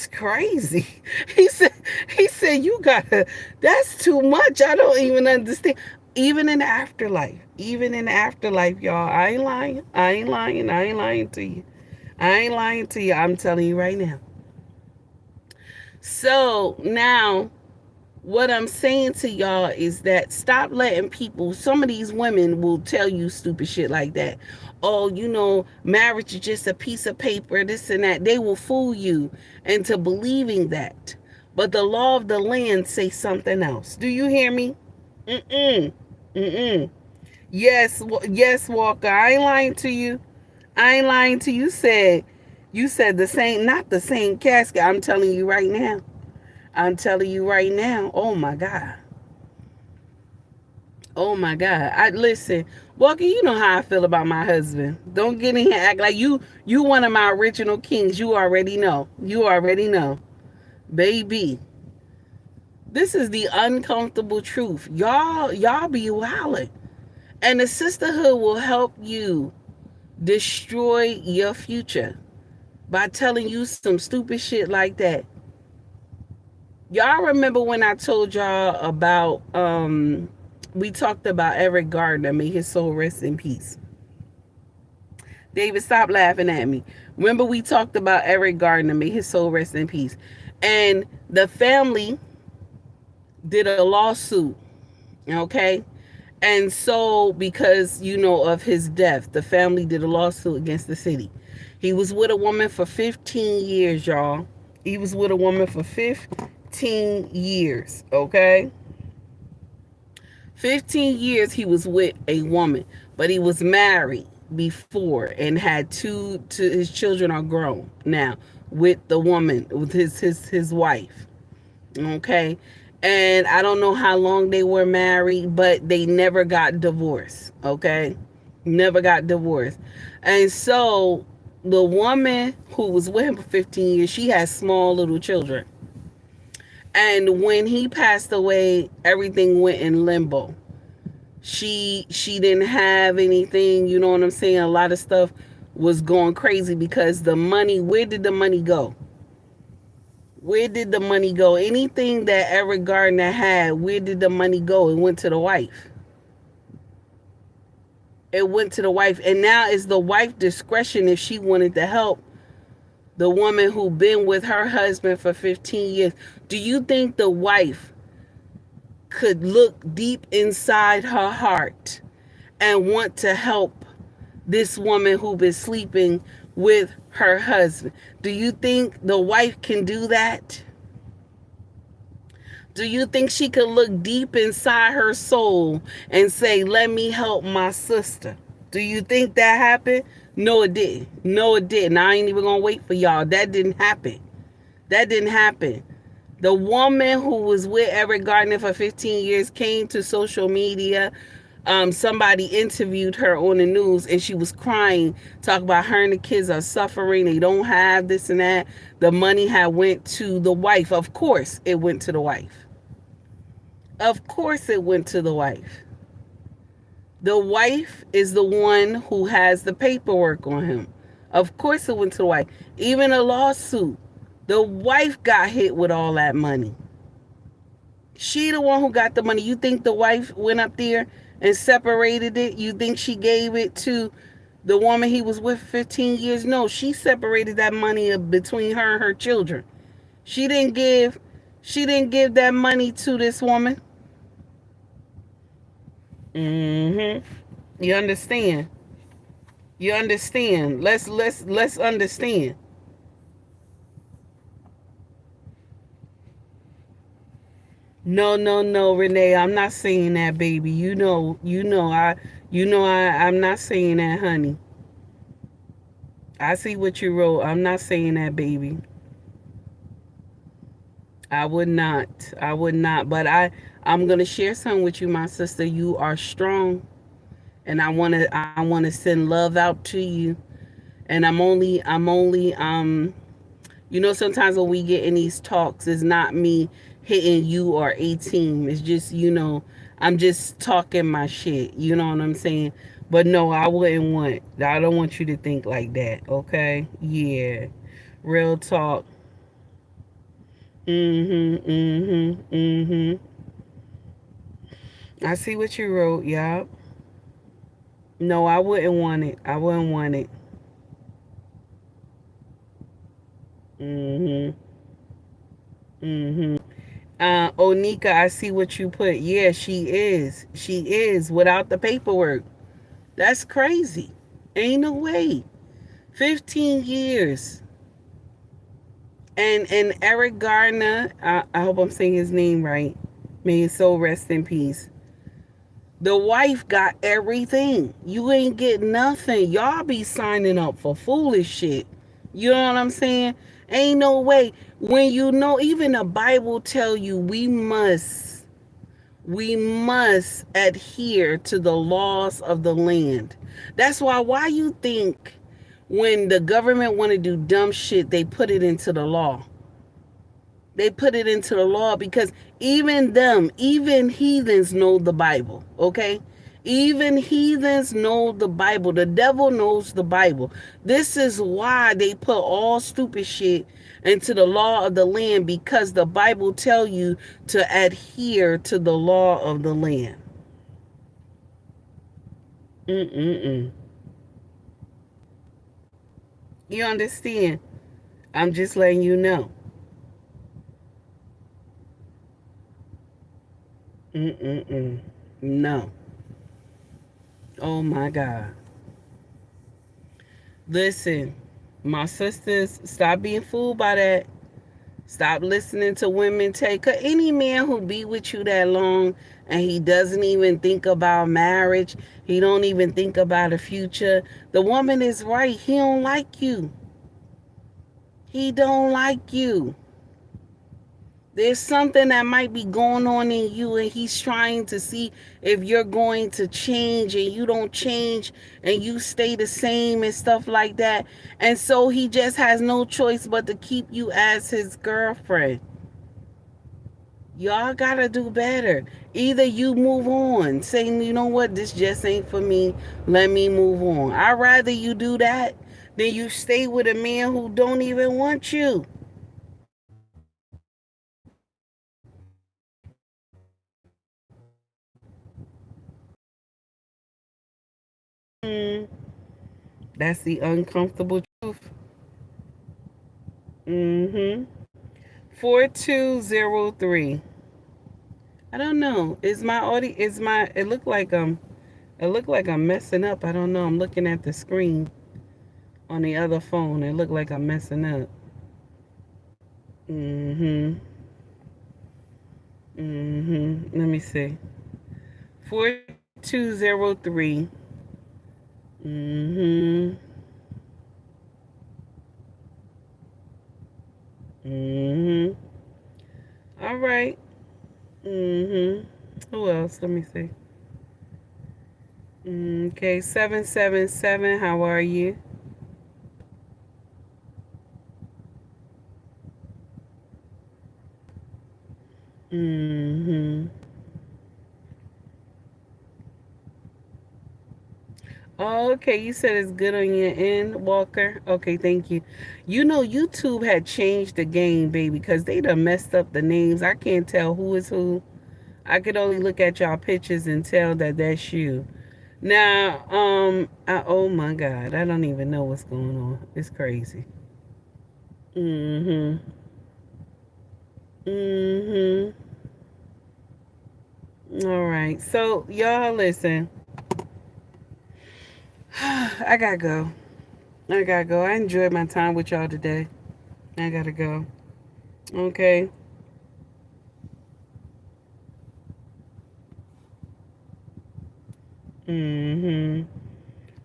crazy. He said, you got to, that's too much. I don't even understand. Even in the afterlife, y'all, I ain't lying to you. I'm telling you right now. So now what I'm saying to y'all is that stop letting people, some of these women will tell you stupid shit like that. Oh, marriage is just a piece of paper, this and that. They will fool you into believing that. But the law of the land says something else. Do you hear me? Yes, Walker, I ain't lying to you. You said the same, not the same casket. I'm telling you right now. Oh my God. Listen, Walker, you know how I feel about my husband. Don't get in here act like you one of my original kings. You already know. Baby. This is the uncomfortable truth. Y'all be wildin'. And the sisterhood will help you destroy your future by telling you some stupid shit like that. Y'all remember when I told y'all about, we talked about Eric Gardner, may his soul rest in peace. David, stop laughing at me. Remember we talked about Eric Gardner, may his soul rest in peace. And the family did a lawsuit, okay? And so, because, of his death, the family did a lawsuit against the city. He was with a woman for 15 years, y'all. He was with a woman for 15 years, okay? 15 years he was with a woman, but he was married before and had his children are grown now with the woman, with his wife, okay? And I don't know how long they were married, but they never got divorced, okay? Never got divorced. And so the woman who was with him for 15 years, she had small little children. And when he passed away, everything went in limbo. She didn't have anything, you know what I'm saying? A lot of stuff was going crazy because the money, where did the money go? Where did the money go? Anything that Eric Gardner had, where did the money go? It went to the wife. It went to the wife. And now it's the wife's discretion if she wanted to help the woman who been with her husband for 15 years. Do you think the wife could look deep inside her heart and want to help this woman who been sleeping with her husband? Do you think the wife can do that? Do you think she could look deep inside her soul and say, let me help my sister? Do you think that happened? No, it didn't. No, it didn't. I ain't even gonna wait for y'all. That didn't happen. That didn't happen. The woman who was with Eric Gardner for 15 years came to social media. Somebody interviewed her on the news and she was crying, talking about her and the kids are suffering. They don't have this and that. The money had went to the wife. Of course it went to the wife. Of course it went to the wife. The wife is the one who has the paperwork on him. Of course it went to the wife. Even a lawsuit. The wife got hit with all that money. She the one who got the money. You think the wife went up there and separated it? You think she gave it to the woman he was with for 15 years? No, she separated that money between her and her children. She didn't give that money to this woman. You understand? You understand? Let's understand. No, Renee, I'm not saying that, baby. I'm not saying that, honey. I see what you wrote. I'm not saying that, baby. I would not. But I'm gonna share something with you, my sister. You are strong, and I wanna send love out to you. And I'm only sometimes when we get in these talks, it's not me hitting you or a team. It's just, I'm just talking my shit. You know what I'm saying? But no, I don't want you to think like that, okay? Yeah. Real talk. I see what you wrote, yup. No, I wouldn't want it. I wouldn't want it. Onika, I see what you put. Yeah, she is. She is without the paperwork. That's crazy. Ain't no way. 15 years. And Eric Gardner, I hope I'm saying his name right. May his soul rest in peace. The wife got everything. You ain't get nothing. Y'all be signing up for foolish shit. You know what I'm saying? Ain't no way. When even the Bible tell you we must adhere to the laws of the land. That's why you think when the government want to do dumb shit, they put it into the law. They put it into the law because even heathens know the Bible, okay? Even heathens know the Bible. The devil knows the Bible. This is why they put all stupid shit into the law of the land, because the Bible tell you to adhere to the law of the land. You understand? I'm just letting you know. No. Oh my God. Listen, my sisters, stop being fooled by that. Stop listening to women take. 'Cause any man who be with you that long and he doesn't even think about marriage, he don't even think about a future. The woman is right. He don't like you. He don't like you. There's something that might be going on in you, and he's trying to see if you're going to change, and you don't change and you stay the same and stuff like that. And so he just has no choice but to keep you as his girlfriend. Y'all gotta do better. Either you move on, saying, you know what, this just ain't for me. Let me move on. I'd rather you do that than you stay with a man who don't even want you. That's the uncomfortable truth. 4203. I don't know. Is my audio? Is my? It look like I'm messing up. I don't know. I'm looking at the screen on the other phone. It look like I'm messing up. Let me see. 4203. All right. Who else? Let me see. Okay, 777. How are you? Oh, okay, you said it's good on your end, Walker. Okay, thank you. You know, YouTube had changed the game, baby, because they done messed up the names. I can't tell who is who. I could only look at y'all pictures and tell that that's you. Now, oh my God, I don't even know what's going on. It's crazy. All right, so y'all listen. I gotta go. I enjoyed my time with y'all today. I gotta go. Okay.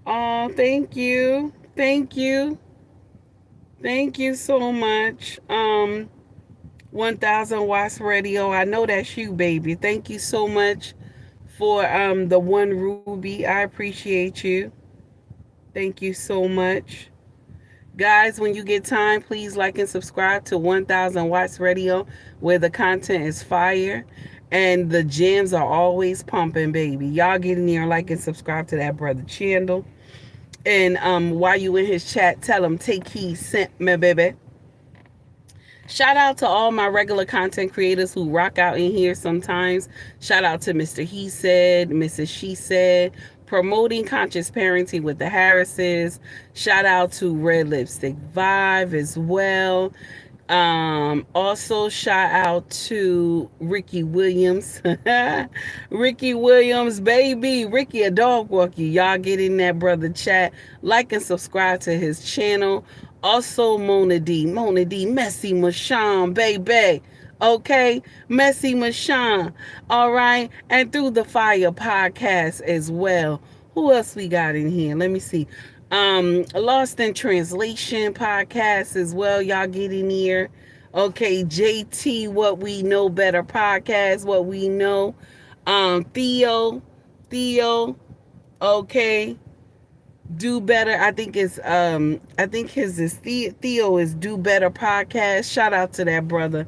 Oh, thank you. Thank you. Thank you so much. 1000 watts radio. I know that's you, baby. Thank you so much for the one Ruby. I appreciate you. Thank you so much. Guys, when you get time, please like and subscribe to 1000 watts radio, where the content is fire and the gems are always pumping, baby. Y'all get in there, like and subscribe to that brother channel. And while you in his chat, tell him take heed, sent me, baby. Shout out to all my regular content creators who rock out in here sometimes. Shout out to Mr. He Said, Mrs. She Said, promoting conscious parenting with the Harrises. Shout out to Red Lipstick Vibe as well. Also shout out to Ricky Williams. Ricky Williams, baby. Ricky a dog walker. Y'all get in that brother chat. Like and subscribe to his channel. Also Mona D, Messy Mashawn, baby. Okay, Messy Mashawn. All right, and Through the Fire podcast as well. Who else we got in here? Let me see. Lost in Translation podcast as well. Y'all get in here. Okay, JT, What We Know Better podcast. What We Know. Theo. Okay. Do Better. I think his is Theo is Do Better podcast. Shout out to that brother.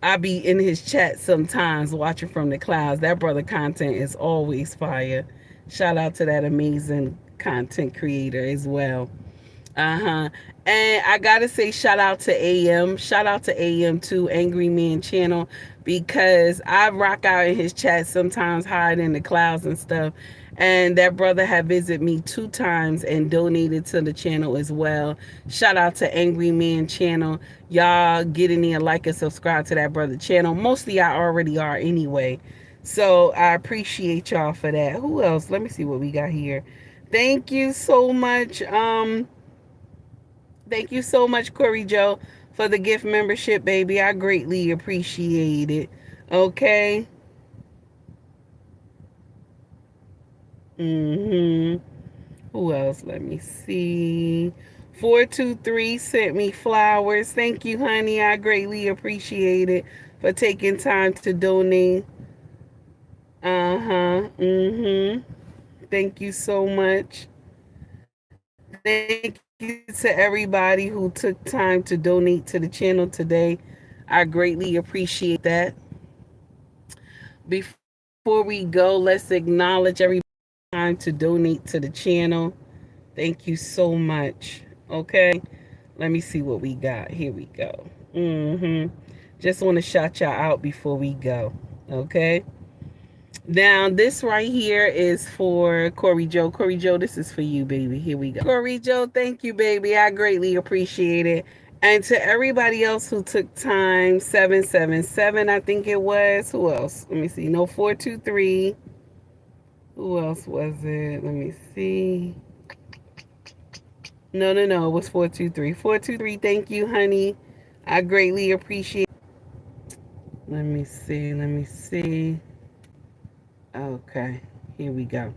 I be in his chat sometimes watching from the clouds. That brother content is always fire. Shout out to that amazing content creator as well. And I gotta say shout out to AM. Shout out to AM too, Angry Man channel, because I rock out in his chat sometimes, hide in the clouds and stuff. And that brother had visited me 2 times and donated to the channel as well. Shout out to Angry Man channel. Y'all get in there, like and subscribe to that brother channel. Mostly I already are anyway. So I appreciate y'all for that. Who else? Let me see what we got here. Thank you so much. Thank you so much, Corey Joe, for the gift membership, baby. I greatly appreciate it. Okay. Who else? Let me see. 423 sent me flowers. Thank you, honey. I greatly appreciate it for taking time to donate. Thank you so much. Thank you to everybody who took time to donate to the channel today. I greatly appreciate that. Before we go, let's acknowledge everybody time to donate to the channel. Thank you so much. Okay, let me see what we got. Here we go. Just want to shout y'all out before we go. Okay. Now, this right here is for Corey Joe. Corey Joe, this is for you, baby. Here we go. Corey Joe, thank you, baby. I greatly appreciate it. And to everybody else who took time, 777, I think it was. Who else? Let me see. No, 423. Who else was it? Let me see. No. It was 423. 423, thank you, honey. I greatly appreciate it. Let me see. Okay, here we go.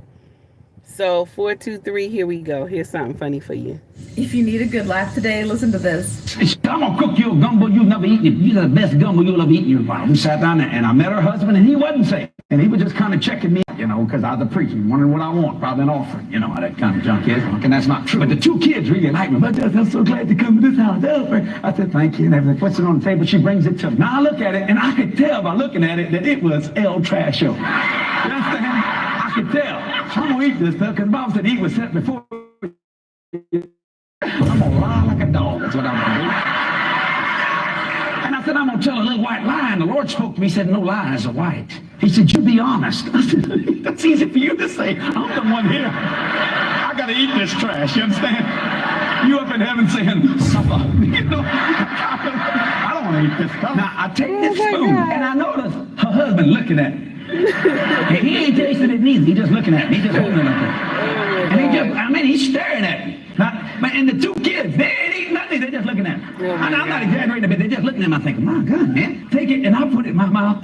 So 423, here we go. Here's something funny for you. If you need a good laugh today, listen to this. I'm gonna cook you a gumbo you've never eaten. You're the best gumbo you'll ever eat in your life. We sat down there and I met her husband and he wasn't saved. And he was just kind of checking me out, because I was a preacher, wondering what I want, probably an offering, how that kind of junk is. And that's not true. But the two kids really like me. But I'm so glad to come to this house. I said, thank you. And everything. Puts it on the table. She brings it to me. Now I look at it and I could tell by looking at it that it was El Trasho. You understand? I could tell. I'm gonna eat this stuff because Bob said eat was set before you. I'm gonna lie like a dog. That's what I'm gonna do. And I said, I'm gonna tell a little white lie. And the Lord spoke to me. He said, no lies are white. He said, you be honest. I said, that's easy for you to say. I'm the one here. I gotta eat this trash. You understand? You up in heaven saying, supper. I don't want to eat this stuff. Now I take this spoon and I notice her husband looking at me. And he ain't tasting it neither. He's just looking at me. He's just holding it like that. And he's staring at me. And the two kids, they ain't eating nothing. They're just looking at me. I'm not exaggerating, but they're just looking at me. I'm thinking, my God, man, take it. And I put it in my mouth.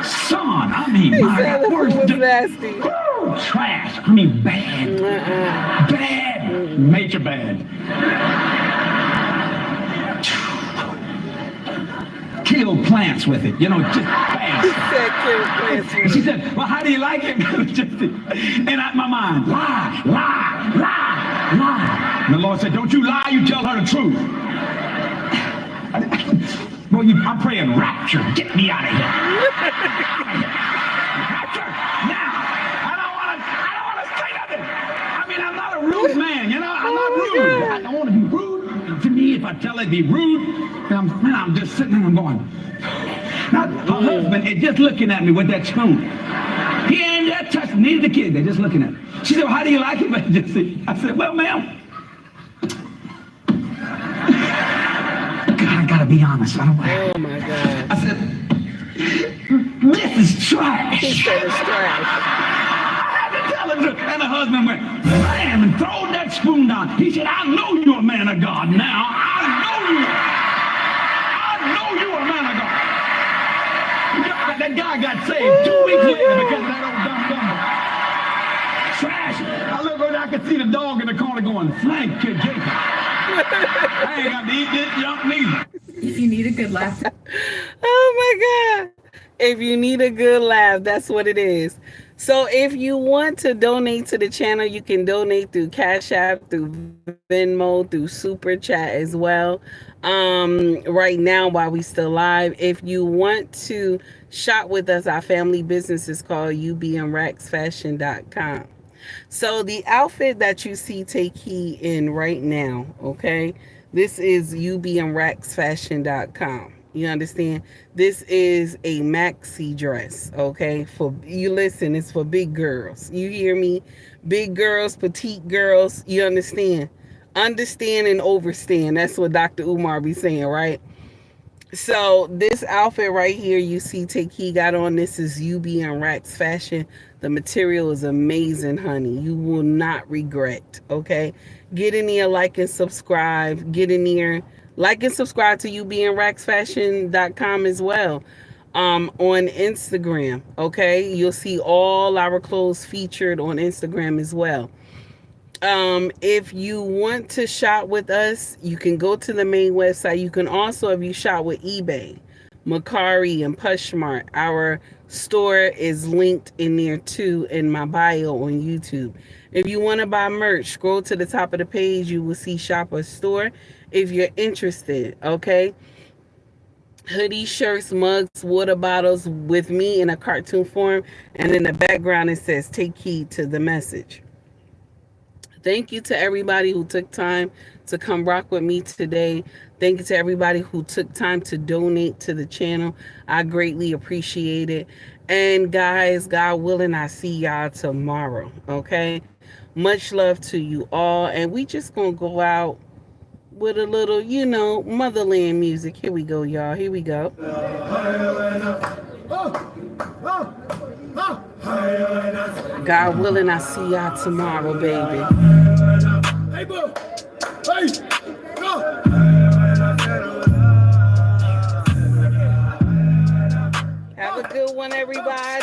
Son, I mean, my God, worse nasty. Trash. I mean, bad. Bad. Major bad. Kill plants with it, just bad. He said kill plants with it. She said, well, how do you like it? And my mind, lie. And the Lord said, don't you lie, you tell her the truth. Well, I'm praying rapture. Get me out of here. Rapture. Now. I don't want to say nothing. I mean, I'm not a rude man, I'm not rude. I don't want to be rude. To me, if I tell it, be rude. I'm just sitting there and I'm going. Now, her husband is just looking at me with that spoon. He ain't yet touching neither the kid. They're just looking at me. She said, well, how do you like it? I said, well, ma'am. I gotta be honest. Oh my God. I said, this is trash. He said it's trash. I had to tell him. And the husband went, bam, and throw that spoon down. He said, I know you're a man of God now. I know you're a man of God. That guy got saved 2 weeks later because of that old dumb gumbo. Trash. I look over there, I could see the dog in the corner going, thank you, Jacob. I ain't got to eat this junk neither. If you need a good laugh. Oh my God. If you need a good laugh, that's what it is. So if you want to donate to the channel, you can donate through Cash App, through Venmo, through Super Chat as well. Right now, while we still live, if you want to shop with us, our family business is called ubmraxfashion.com. So the outfit that you see Take Heed in right now, okay, this is ubmraxfashion.com. You understand? This is a maxi dress, okay? For you listen, it's for big girls. You hear me? Big girls, petite girls, you understand? Understand and overstand. That's what Dr. Umar be saying, right? So this outfit right here, you see Take Heed got on. This is UB and Rax fashion. The material is amazing, honey. You will not regret. Okay, get in here, like and subscribe. Get in here, like and subscribe to ubandraxfashion.com as well. On Instagram. Okay, you'll see all our clothes featured on Instagram as well. If you want to shop with us, you can go to the main website. You can also, if you shop with eBay, Mercari, and POSHMARK, our store is linked in there too in my bio on YouTube. If you want to buy merch, scroll to the top of the page. You will see shop or store if you're interested. Okay. Hoodies, shirts, mugs, water bottles with me in a cartoon form. And in the background, it says, take heed to the message. Thank you to everybody who took time to come rock with me today. Thank you to everybody who took time to donate to the channel. I greatly appreciate it. And guys, God willing, I see y'all tomorrow. Okay? Much love to you all. And we just gonna go out with a little, you know, motherland music. Here we go, y'all. Here we go. God willing, I see y'all tomorrow, baby. Hey, bro. Hey, go. Have a good one, everybody.